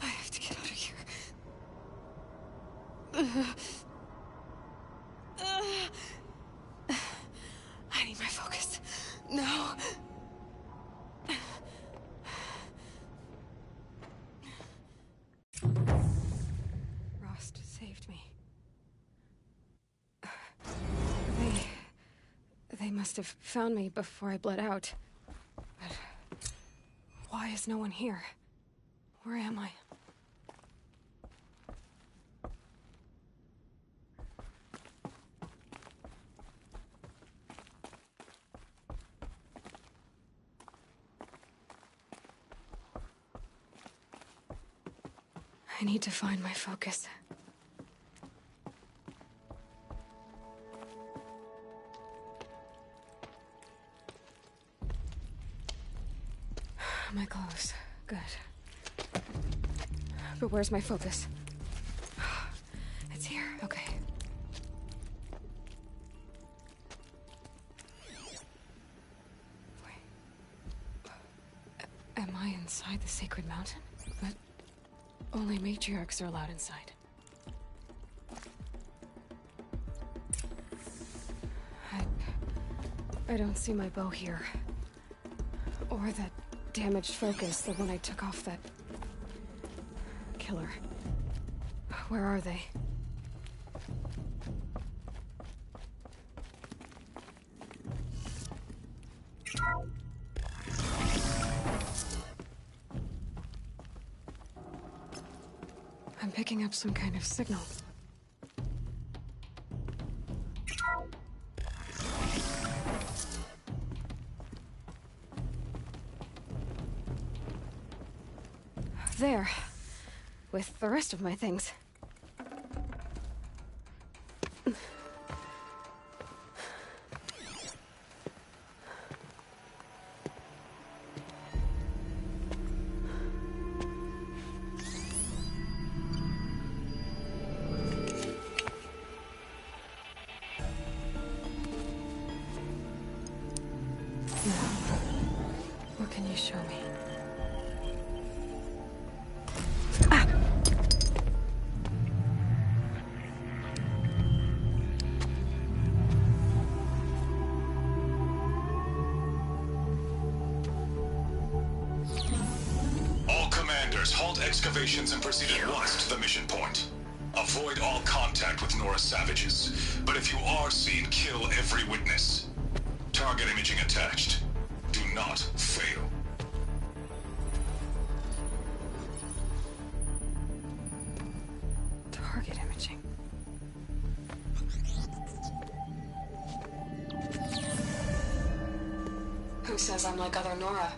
I have to get out of here. I need my focus. No. Rost saved me. They must have found me before I bled out. But why is no one here? Where am I? I need to find my focus. My clothes. Good. But where's my focus? It's here. Okay. Wait. Am I inside the sacred mountain? But only matriarchs are allowed inside. I don't see my bow here. Or that damaged focus, the one I took off that... killer. Where are they? I'm picking up some kind of signal. There. With the rest of my things. What can you show me? All commanders, halt excavations and proceed at once to the mission point. Avoid all contact with Nora savages, but if you are seen, kill every witness. Target imaging attached. Do not fail. Target imaging. Who says I'm like other Nora?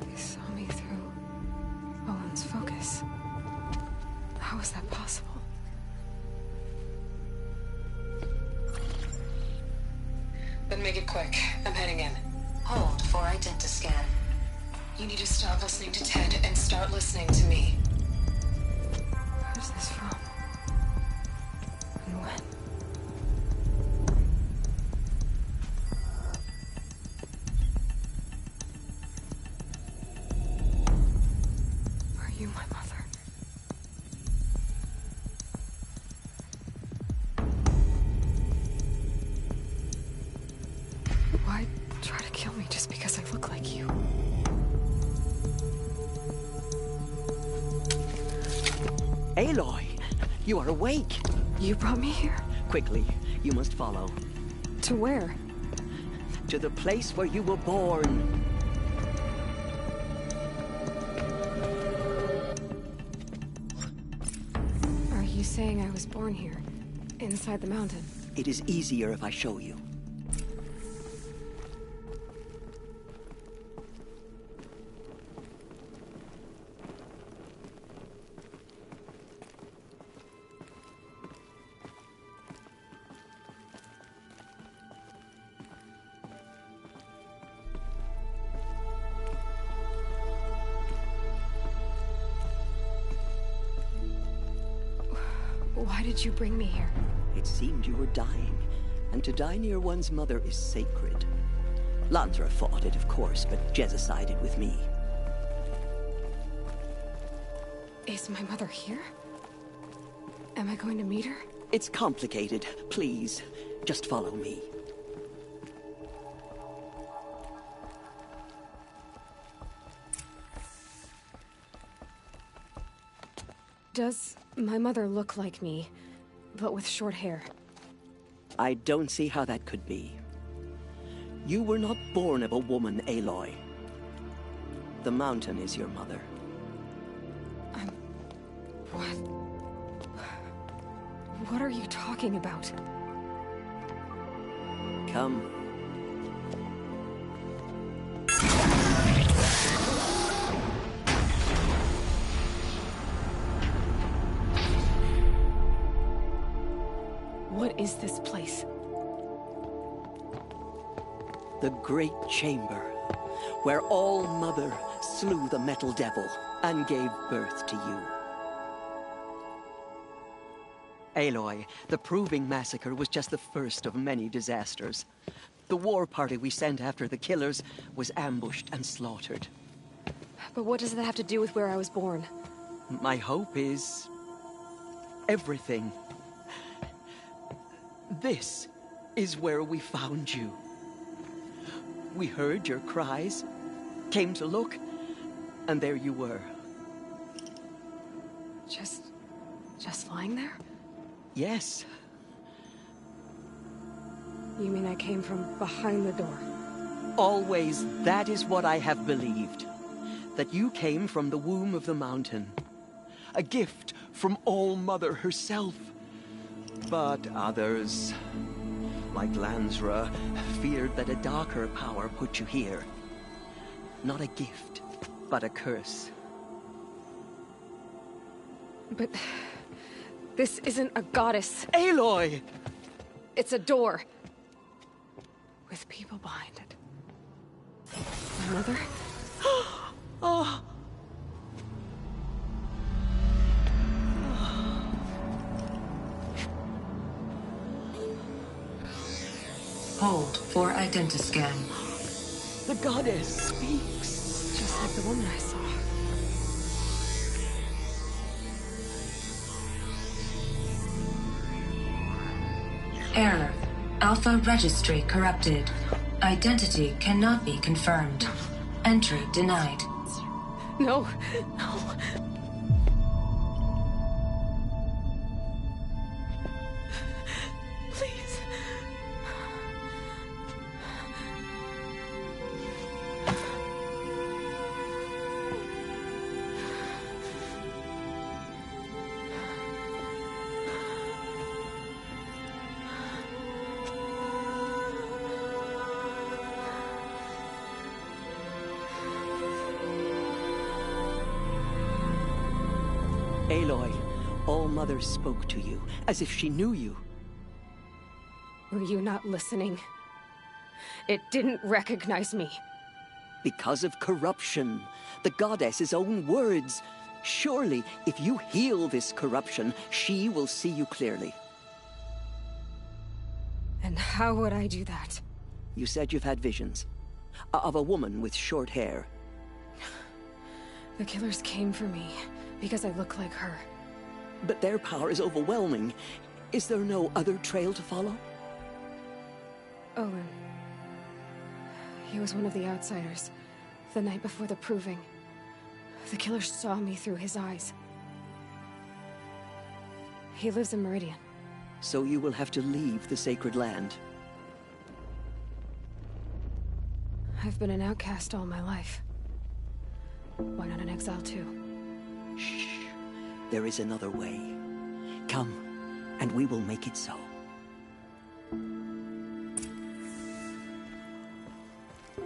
They saw me through Owen's focus. How is that possible? Then make it quick. I'm heading in. Hold for identiscan. You need to stop listening to Ted and start listening to me. Who's this from? And when? Are you my mother? Why try to kill me just because I look like you? Aloy, you are awake. You brought me here? Quickly, you must follow. To where? To the place where you were born. Are you saying I was born here? Inside the mountain? It is easier if I show you. Why did you bring me here? It seemed you were dying, and to die near one's mother is sacred. Lantra fought it, of course, but Jezza sided with me. Is my mother here? Am I going to meet her? It's complicated. Please, just follow me. Does my mother look like me, but with short hair? I don't see how that could be. You were not born of a woman, Aloy. The mountain is your mother. What? What are you talking about? Come. What is this place? The Great Chamber, where All-Mother slew the Metal Devil and gave birth to you. Aloy, the Proving Massacre was just the first of many disasters. The war party we sent after the killers was ambushed and slaughtered. But what does that have to do with where I was born? My hope is... everything. This is where we found you. We heard your cries, came to look, and there you were. Just lying there? Yes. You mean I came from behind the door? Always, that is what I have believed. That you came from the womb of the mountain. A gift from All-Mother herself. But others, like Lansra, feared that a darker power put you here. Not a gift, but a curse. But this isn't a goddess. Aloy! It's a door. With people behind it. My mother? Oh. Hold for identiscan. The goddess speaks. Just like the woman I saw. Error. Alpha registry corrupted. Identity cannot be confirmed. Entry denied. No. No. Please. Aloy, All-Mother spoke to you, as if she knew you. Were you not listening? It didn't recognize me. Because of corruption. The goddess's own words. Surely, if you heal this corruption, she will see you clearly. And how would I do that? You said you've had visions. Of a woman with short hair. The killers came for me, because I look like her. But their power is overwhelming. Is there no other trail to follow? Owen. He was one of the outsiders. The night before the proving. The killers saw me through his eyes. He lives in Meridian. So you will have to leave the sacred land. I've been an outcast all my life. Why not an exile too? Shh. There is another way. Come, and we will make it so.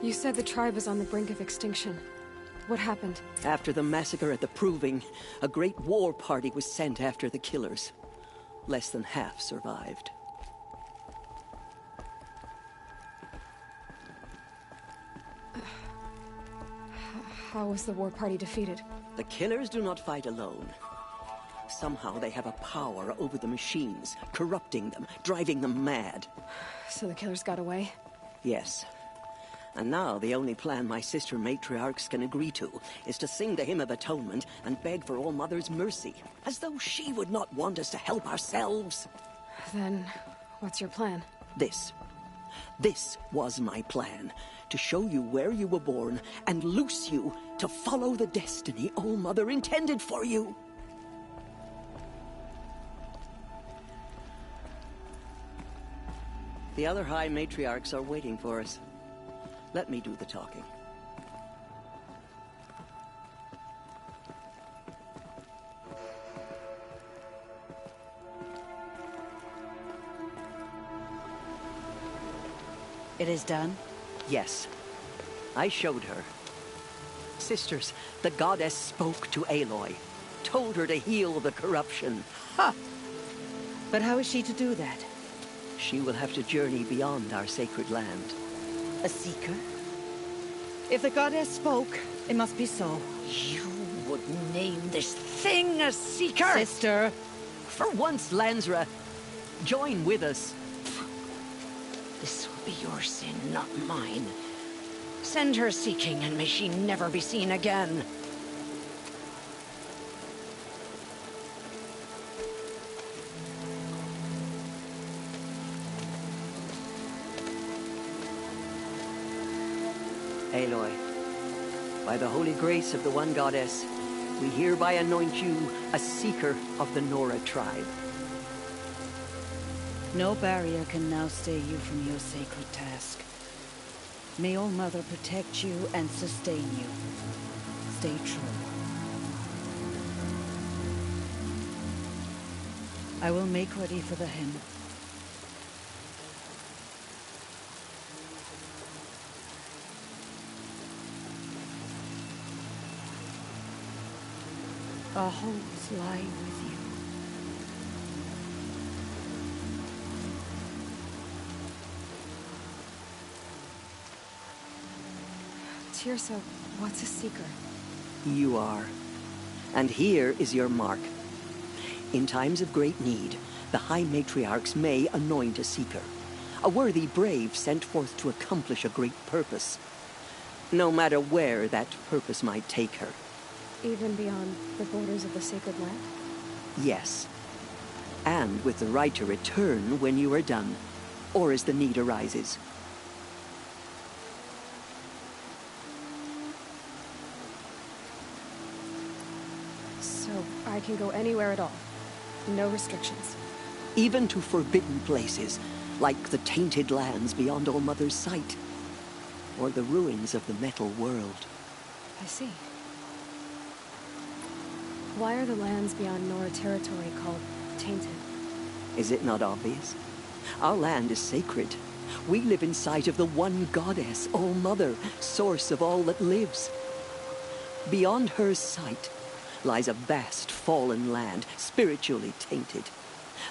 You said the tribe is on the brink of extinction. What happened? After the massacre at the Proving, a great war party was sent after the killers. Less than half survived. How was the war party defeated? The killers do not fight alone. Somehow they have a power over the machines, corrupting them, driving them mad. So the killers got away? Yes. And now the only plan my sister matriarchs can agree to is to sing the Hymn of Atonement and beg for All-Mother's mercy, as though she would not want us to help ourselves. Then, what's your plan? This was my plan. To show you where you were born and loose you to follow the destiny All-Mother intended for you. The other High Matriarchs are waiting for us. Let me do the talking. It is done? Yes. I showed her. Sisters, the goddess spoke to Aloy. Told her to heal the corruption. Ha! But how is she to do that? She will have to journey beyond our sacred land. A seeker? If the goddess spoke, it must be so. You would name this thing a seeker? Sister! For once, Lansra, join with us. This will be your sin, not mine. Send her seeking, and may she never be seen again. Aloy, by the holy grace of the One Goddess, we hereby anoint you a Seeker of the Nora tribe. No barrier can now stay you from your sacred task. May All Mother protect you and sustain you. Stay true. I will make ready for the hymn. Our homes lie with you. Teersa, what's a Seeker? You are. And here is your mark. In times of great need, the High Matriarchs may anoint a Seeker. A worthy brave sent forth to accomplish a great purpose. No matter where that purpose might take her. Even beyond the borders of the Sacred Land? Yes. And with the right to return when you are done, or as the need arises. So I can go anywhere at all? No restrictions? Even to forbidden places, like the tainted lands beyond All Mother's sight. Or the ruins of the Metal World. I see. Why are the lands beyond Nora territory called tainted? Is it not obvious? Our land is sacred. We live in sight of the One Goddess, All Mother, source of all that lives. Beyond her sight lies a vast fallen land, spiritually tainted.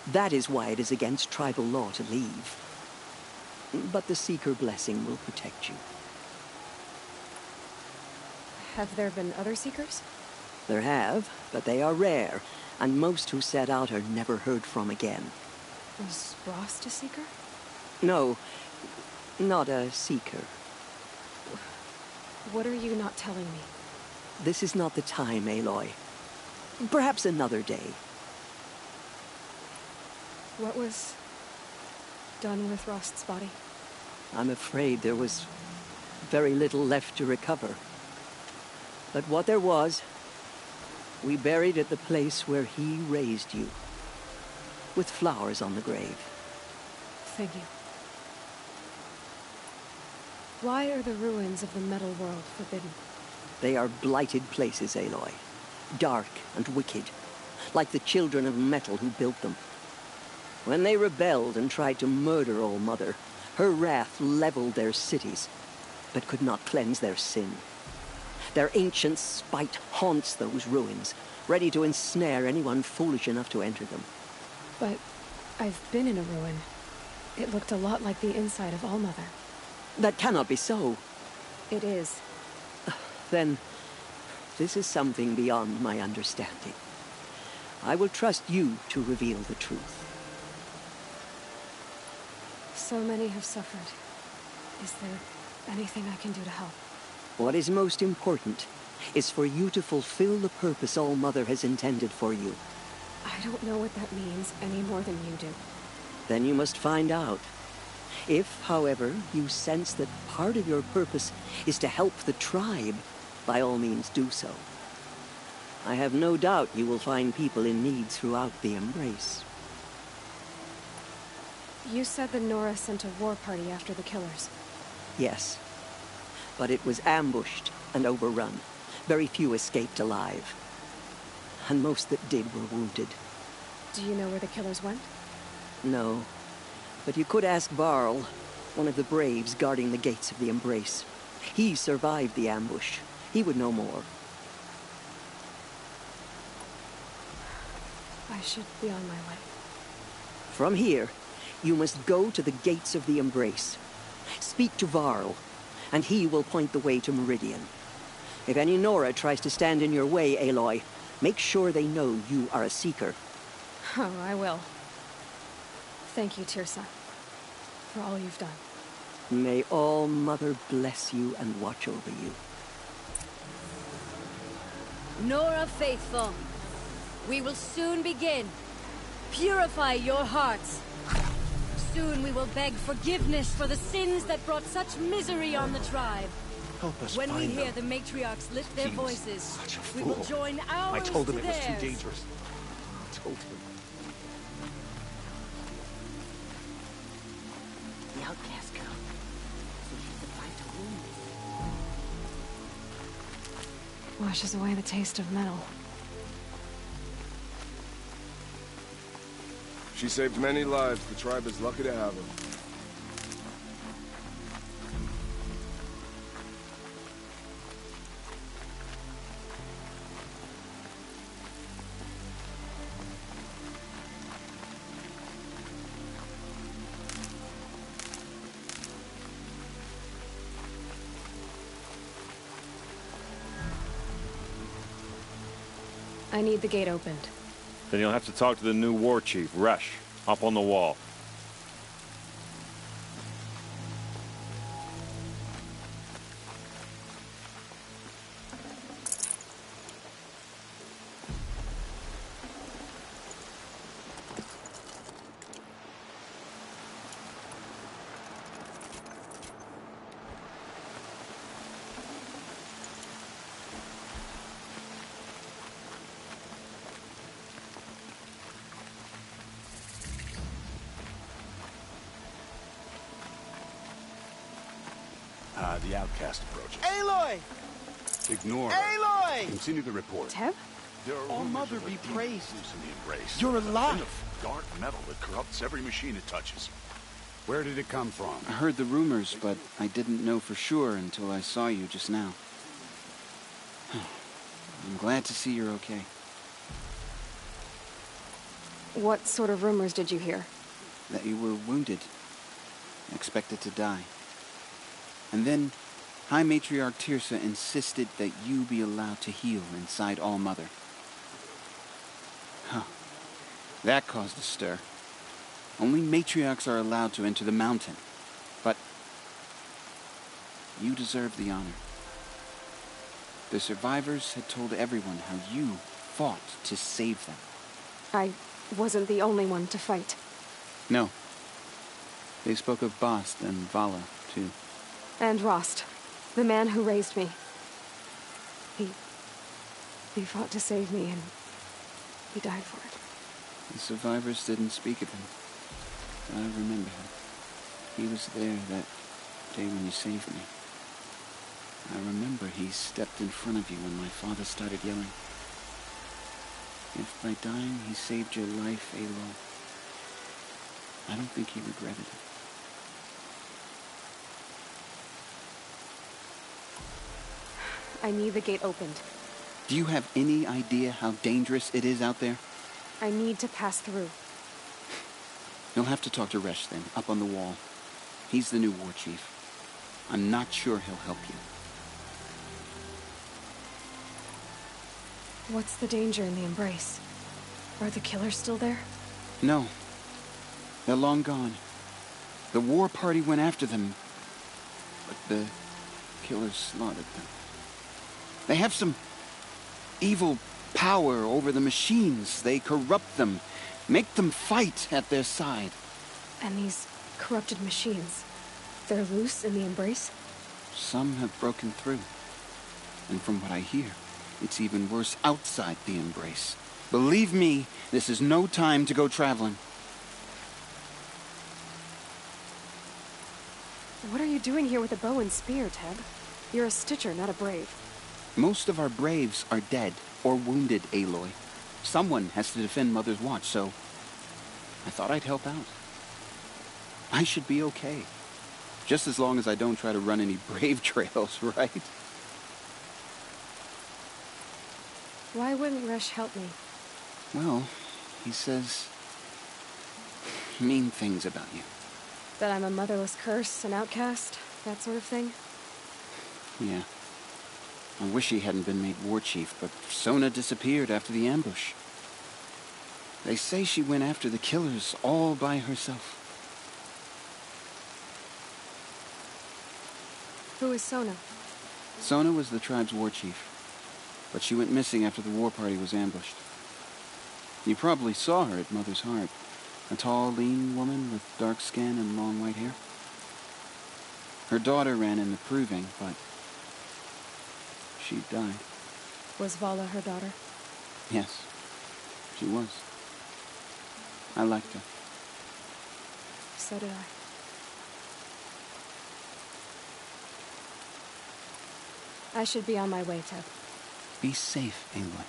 That is why it is against tribal law to leave. But the Seeker blessing will protect you. Have there been other Seekers? There have, but they are rare, and most who set out are never heard from again. Was Rost a Seeker? No, not a Seeker. What are you not telling me? This is not the time, Aloy. Perhaps another day. What was done with Rost's body? I'm afraid there was very little left to recover. But what there was, we buried at the place where he raised you, with flowers on the grave. Thank you. Why are the ruins of the Metal World forbidden? They are blighted places, Aloy. Dark and wicked, like the children of metal who built them. When they rebelled and tried to murder All Mother, her wrath leveled their cities, but could not cleanse their sin. Their ancient spite haunts those ruins, ready to ensnare anyone foolish enough to enter them. But I've been in a ruin. It looked a lot like the inside of All Mother. That cannot be so. It is. Then, this is something beyond my understanding. I will trust you to reveal the truth. So many have suffered. Is there anything I can do to help? What is most important is for you to fulfill the purpose All Mother has intended for you. I don't know what that means any more than you do. Then you must find out. If, however, you sense that part of your purpose is to help the tribe, by all means do so. I have no doubt you will find people in need throughout the Embrace. You said the Nora sent a war party after the killers. Yes. But it was ambushed and overrun. Very few escaped alive. And most that did were wounded. Do you know where the killers went? No. But you could ask Varl, one of the braves guarding the gates of the Embrace. He survived the ambush. He would know more. I should be on my way. From here, you must go to the gates of the Embrace. Speak to Varl, and he will point the way to Meridian. If any Nora tries to stand in your way, Aloy, make sure they know you are a Seeker. Oh, I will. Thank you, Teersa, for all you've done. May All Mother bless you and watch over you. Nora faithful, we will soon begin. Purify your hearts. Soon we will beg forgiveness for the sins that brought such misery on the tribe. Help us When we find hear them. the matriarchs lift their He was voices, such a we will fool. join ours I told him to it was too theirs. dangerous. I told him. The outcast girl. So she's the fight to wound. Washes away the taste of metal. She saved many lives. The tribe is lucky to have her. I need the gate opened. Then you'll have to talk to the new war chief, Resh, up on the wall. The outcast approaches. Aloy! Ignore her. Aloy! Continue the report. Teb? All Mother be praised. Loose in the embrace. You're A thing alive. of dark metal that corrupts every machine it touches. Where did it come from? I heard the rumors, but I didn't know for sure until I saw you just now. I'm glad to see you're okay. What sort of rumors did you hear? That you were wounded. Expected to die. And then, High Matriarch Teersa insisted that you be allowed to heal inside All Mother. Huh. That caused a stir. Only matriarchs are allowed to enter the mountain. But you deserve the honor. The survivors had told everyone how you fought to save them. I wasn't the only one to fight. No. They spoke of Bast and Vala, too. And Rost, the man who raised me. He fought to save me, and he died for it. The survivors didn't speak of him. But I remember him. He was there that day when you saved me. I remember he stepped in front of you when my father started yelling. If by dying he saved your life, Aloy, I don't think he regretted it. I need the gate opened. Do you have any idea how dangerous it is out there? I need to pass through. You'll have to talk to Resh then, up on the wall. He's the new war chief. I'm not sure he'll help you. What's the danger in the embrace? Are the killers still there? No. They're long gone. The war party went after them, but the killers slaughtered them. They have some evil power over the machines. They corrupt them, make them fight at their side. And these corrupted machines, they're loose in the embrace? Some have broken through. And from what I hear, it's even worse outside the embrace. Believe me, this is no time to go traveling. What are you doing here with a bow and spear, Teb? You're a Stitcher, not a Brave. Most of our Braves are dead or wounded, Aloy. Someone has to defend Mother's Watch, so I thought I'd help out. I should be okay. Just as long as I don't try to run any Brave trails, right? Why wouldn't Resh help me? Well, he says mean things about you. That I'm a motherless curse, an outcast, that sort of thing? Yeah. I wish he hadn't been made war chief, but Sona disappeared after the ambush. They say she went after the killers all by herself. Who is Sona? Sona was the tribe's war chief, but she went missing after the war party was ambushed. You probably saw her at Mother's Heart. A tall, lean woman with dark skin and long white hair. Her daughter ran in the proving, but she died. Was Vala her daughter? Yes, she was. I liked her. So did I. I should be on my way, Teb. Be safe, Aloy.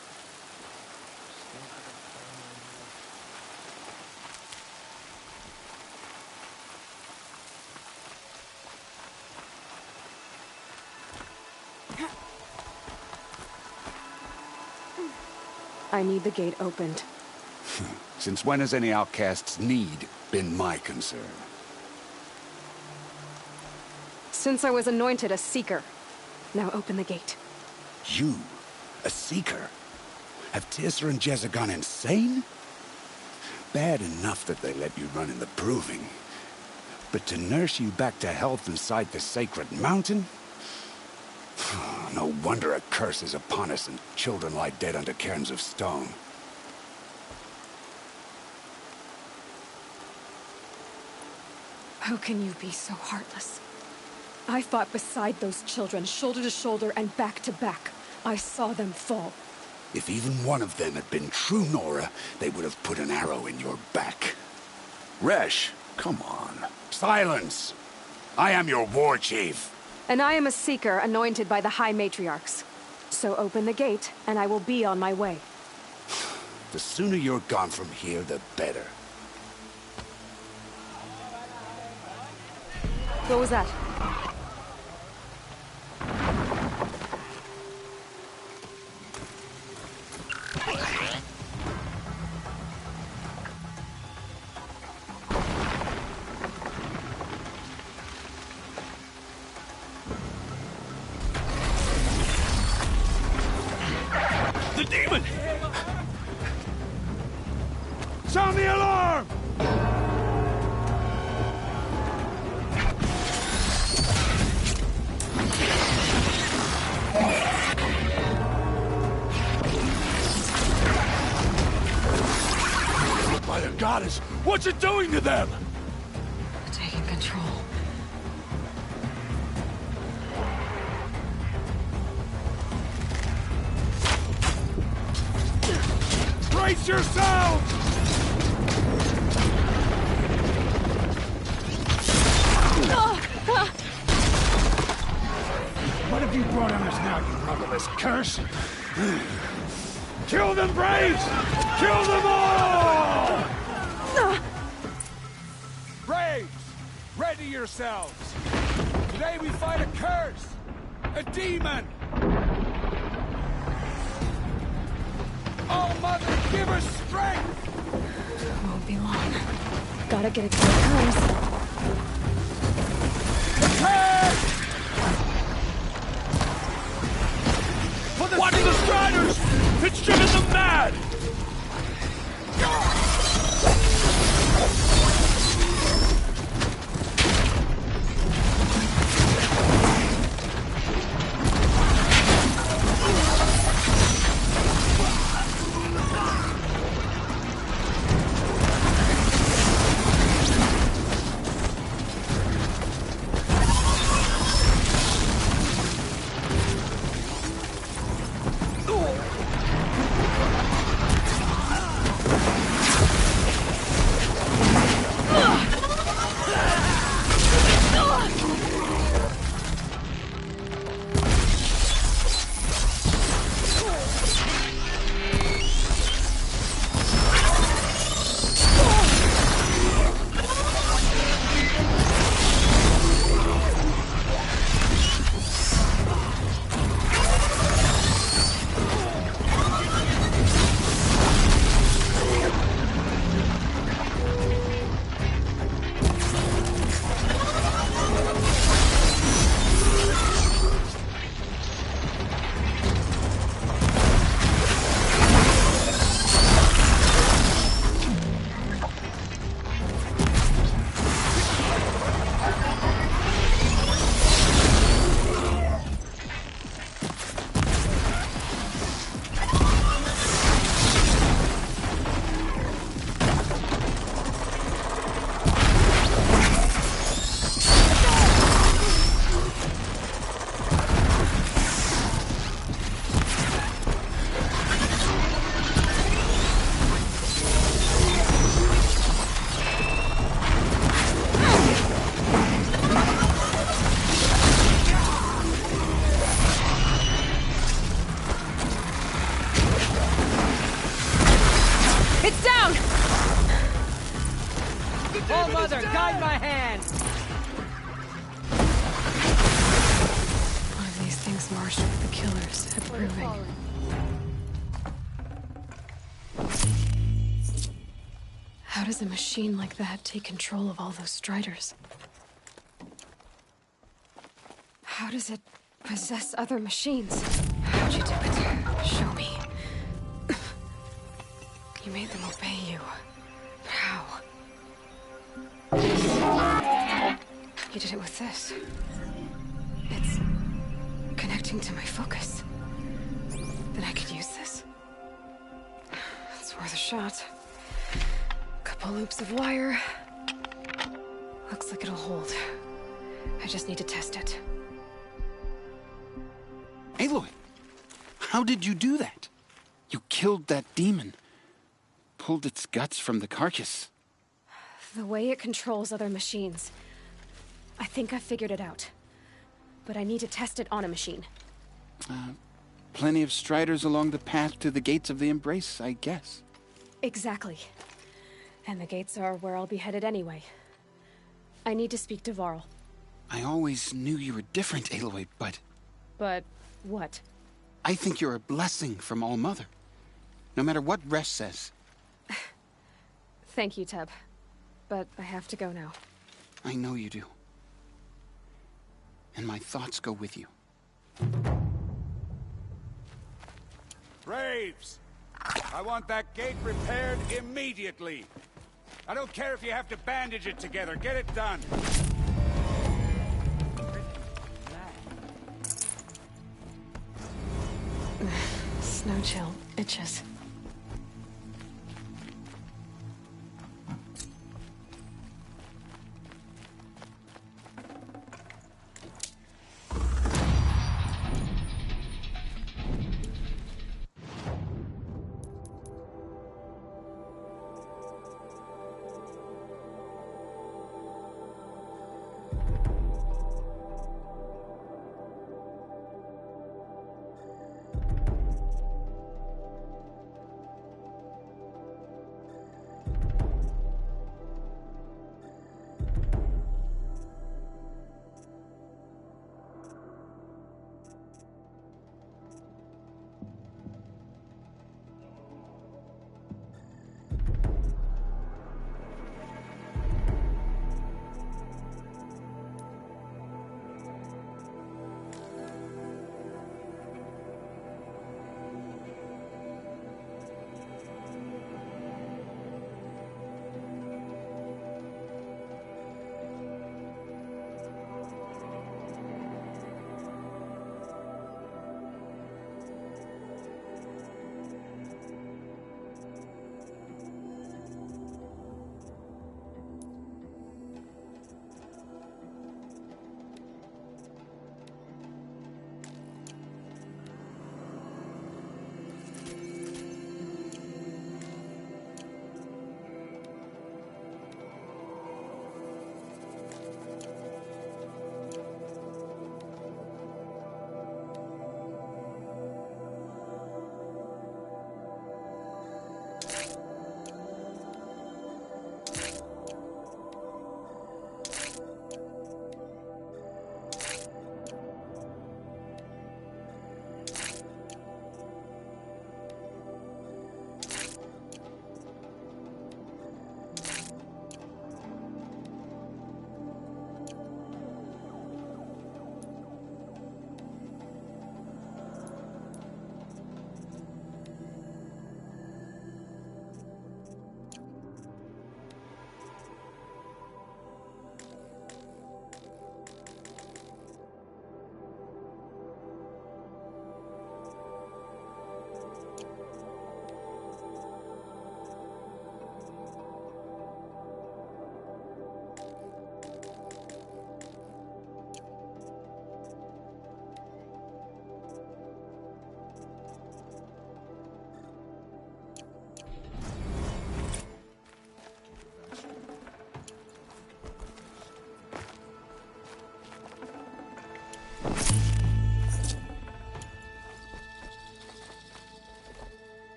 I need the gate opened. Since when has any outcast's need been my concern? Since I was anointed a Seeker. Now open the gate. You? A Seeker? Have Teersa and Jezza gone insane? Bad enough that they let you run in the Proving. But to nurse you back to health inside the Sacred Mountain? No wonder a curse is upon us and children lie dead under cairns of stone. How can you be so heartless? I fought beside those children, shoulder to shoulder and back to back. I saw them fall. If even one of them had been true Nora, they would have put an arrow in your back. Resh, come on. Silence! I am your war chief. And I am a Seeker anointed by the High Matriarchs. So open the gate, and I will be on my way. The sooner you're gone from here, the better. What was that? The demon! Sound the alarm! By the goddess, what's it doing to them? Taking control. Brace yourselves! What have you brought on us now, you motherless curse? Kill them, Braves! Kill them all! Braves, ready yourselves! Today we fight a curse! A demon! Oh, Mother, give us strength! Won't be long. Gotta get it till it comes. Attack! Watch the Striders! It's driven them mad! It's down! Oh, Mother, guide my hand! One of these things marched with the killers at Proving. How does a machine like that take control of all those Striders? How does it possess other machines? How'd you do it? Show me. You made them obey you. How? You did it with this. It's connecting to my focus. Then I could use this. It's worth a shot. Couple loops of wire. Looks like it'll hold. I just need to test it. Aloy, how did you do that? You killed that demon. Pulled its guts from the carcass. The way it controls other machines. I think I figured it out. But I need to test it on a machine. Plenty of Striders along the path to the gates of the Embrace, I guess. Exactly. And the gates are where I'll be headed anyway. I need to speak to Varl. I always knew you were different, Aloy, but... But what? I think you're a blessing from All-Mother. No matter what Resh says. Thank you, Teb. But I have to go now. I know you do. And my thoughts go with you. Braves! I want that gate repaired immediately. I don't care if you have to bandage it together. Get it done. Snow chill itches.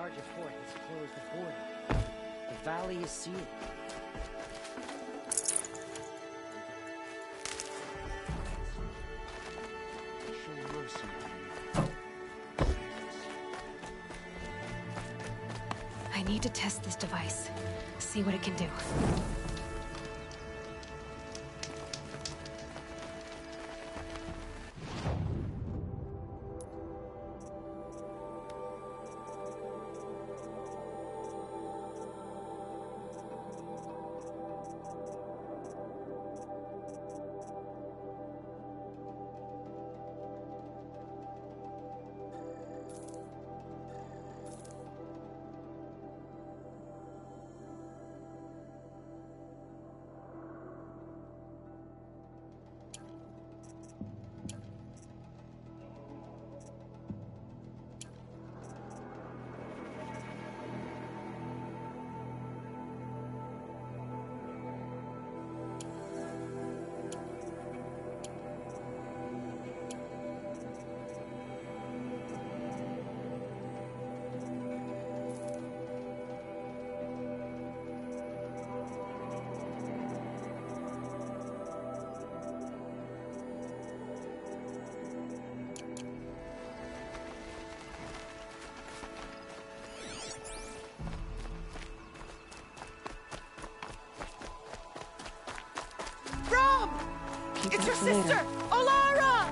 Carja Fort has closed the border. The valley is sealed. Show mercy. I need to test this device. See what it can do. Rob! It's your sister, Olara!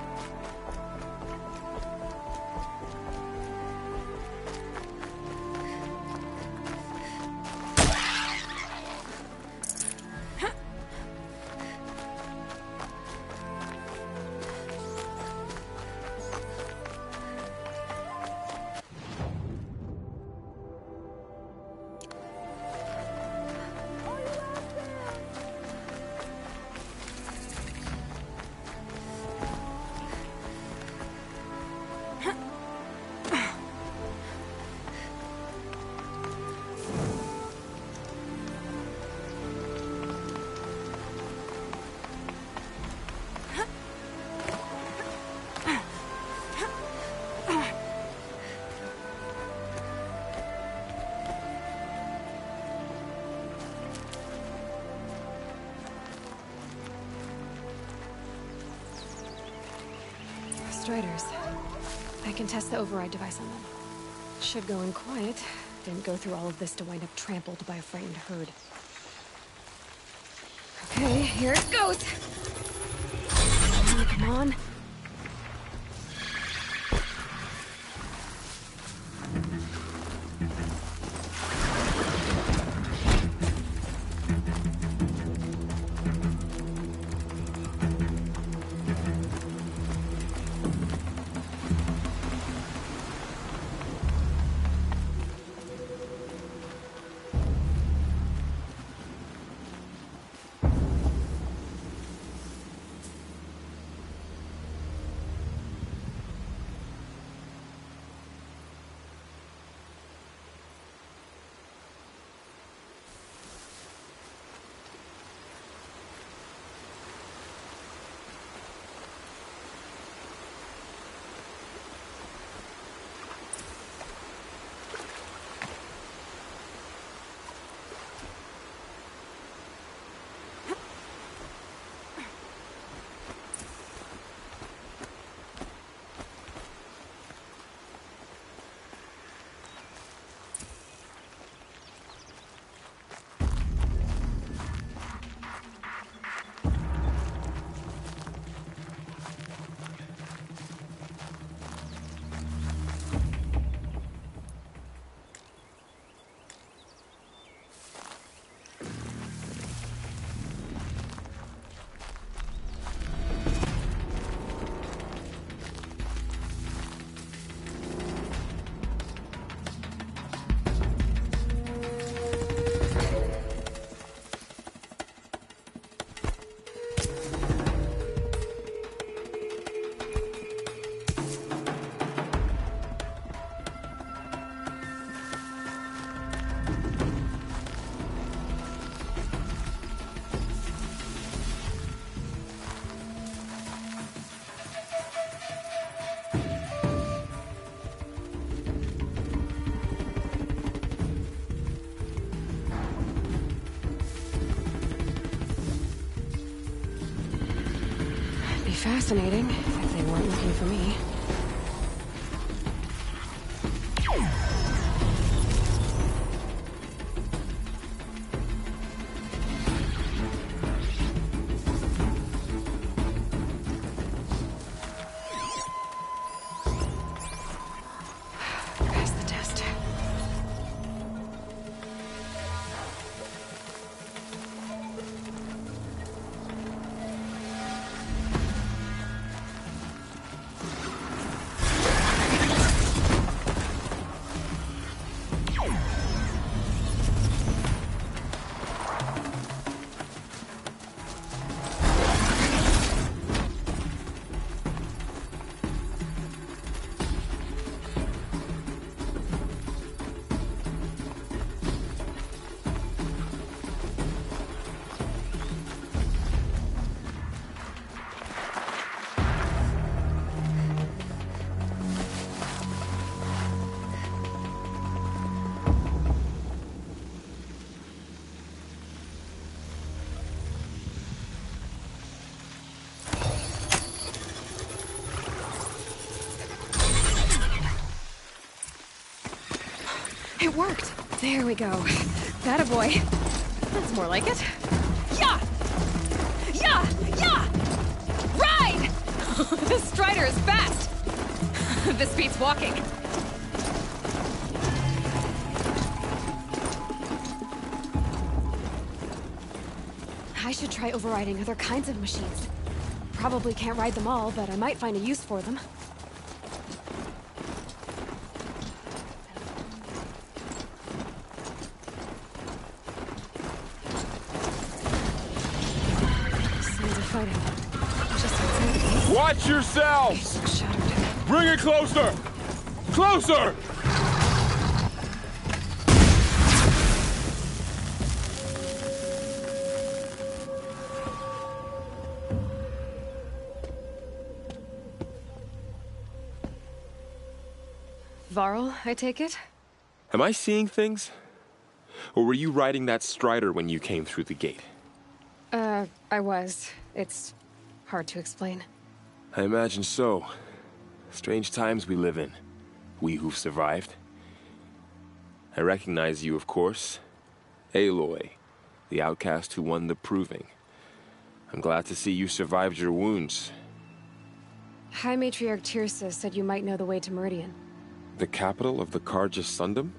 Striders. I can test the override device on them. Should go in quiet. Didn't go through all of this to wind up trampled by a frightened herd. Okay, here it goes! Come on. fascinating, if they weren't looking for me. Pass the test. It worked! There we go. That a boy. That's more like it. Yeah! Yeah! Yeah! Ride! This Strider is fast! This beats walking. I should try overriding other kinds of machines. Probably can't ride them all, but I might find a use for them. Watch yourselves! Bring it closer! Closer! Varl, I take it? Am I seeing things? Or were you riding that Strider when you came through the gate? I was. It's hard to explain. I imagine so. Strange times we live in. We who've survived. I recognize you, of course. Aloy, the outcast who won the Proving. I'm glad to see you survived your wounds. High Matriarch Tirsa said you might know the way to Meridian. The capital of the Carja Sundom?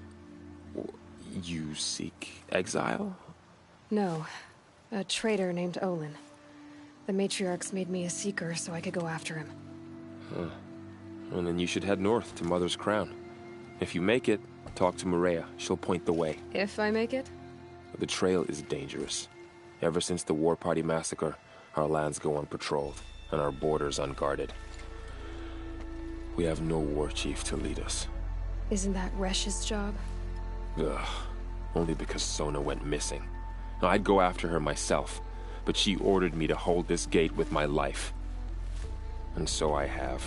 You seek exile? No. A traitor named Olin. The Matriarchs made me a seeker so I could go after him. Huh. Well, then you should head north to Mother's Crown. If you make it, talk to Maria. She'll point the way. If I make it? The trail is dangerous. Ever since the War Party massacre, our lands go unpatrolled, and our borders unguarded. We have no war chief to lead us. Isn't that Resh's job? Ugh. Only because Sona went missing. Now, I'd go after her myself, but she ordered me to hold this gate with my life. And so I have.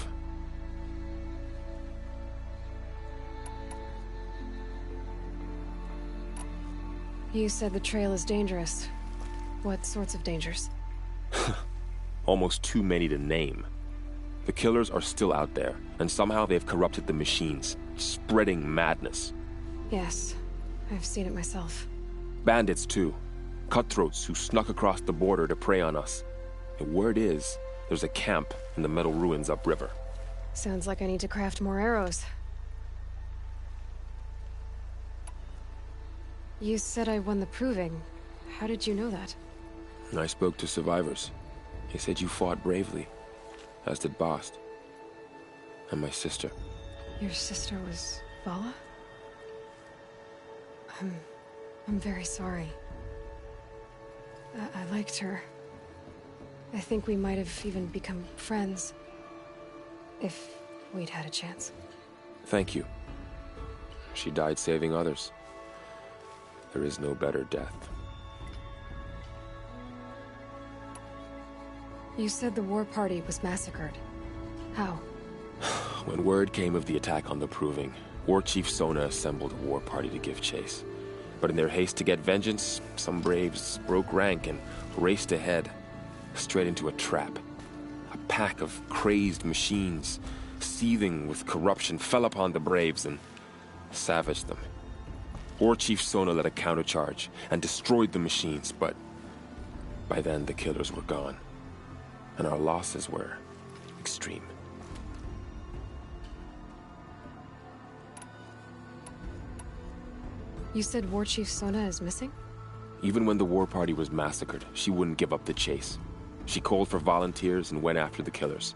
You said the trail is dangerous. What sorts of dangers? Almost too many to name. The killers are still out there, and somehow they've corrupted the machines, spreading madness. Yes, I've seen it myself. Bandits, too. Cutthroats who snuck across the border to prey on us. The word is, there's a camp in the metal ruins upriver. Sounds like I need to craft more arrows. You said I won the Proving. How did you know that? I spoke to survivors. They said you fought bravely, as did Bast. And my sister. Your sister was Vala? I'm very sorry. I liked her. I think we might have even become friends. If we'd had a chance. Thank you. She died saving others. There is no better death. You said the war party was massacred. How? When word came of the attack on the Proving, War Chief Sona assembled a war party to give chase. But in their haste to get vengeance, some braves broke rank and raced ahead, straight into a trap. A pack of crazed machines, seething with corruption, fell upon the Braves and savaged them. War Chief Sona led a countercharge and destroyed the machines, but by then the killers were gone, and our losses were extreme. You said War Chief Sona is missing? Even when the war party was massacred, she wouldn't give up the chase. She called for volunteers and went after the killers.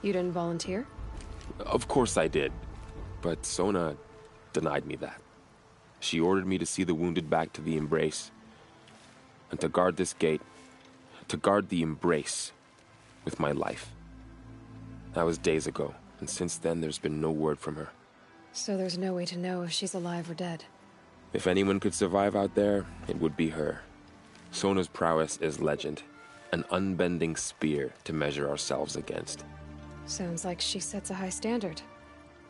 You didn't volunteer? Of course I did, but Sona denied me that. She ordered me to see the wounded back to the Embrace, and to guard this gate, to guard the Embrace with my life. That was days ago, and since then there's been no word from her. So there's no way to know if she's alive or dead. If anyone could survive out there, it would be her. Sona's prowess is legend, an unbending spear to measure ourselves against. Sounds like she sets a high standard.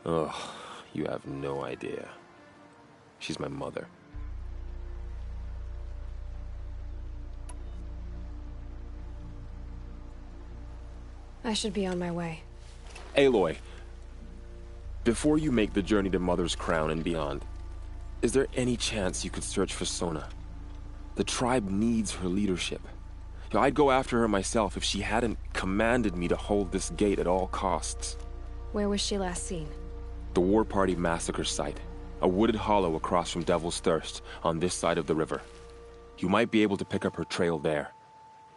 Ugh, you have no idea. She's my mother. I should be on my way. Aloy, before you make the journey to Mother's Crown and beyond, is there any chance you could search for Sona? The tribe needs her leadership. I'd go after her myself if she hadn't commanded me to hold this gate at all costs. Where was she last seen? The War Party massacre site. A wooded hollow across from Devil's Thirst, on this side of the river. You might be able to pick up her trail there.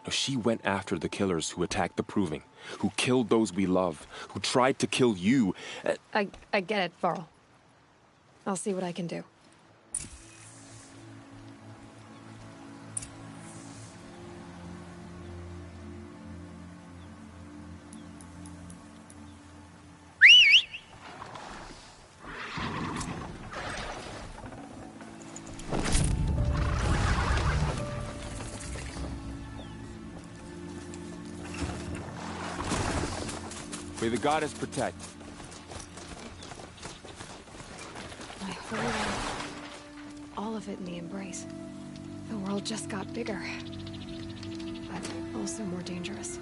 She went after the killers who attacked the Proving, who killed those we love, who tried to kill you. I get it, Varl. I'll see what I can do. May the goddess protect. My whole life. All of it in the Embrace. The world just got bigger. But also more dangerous.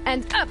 And up!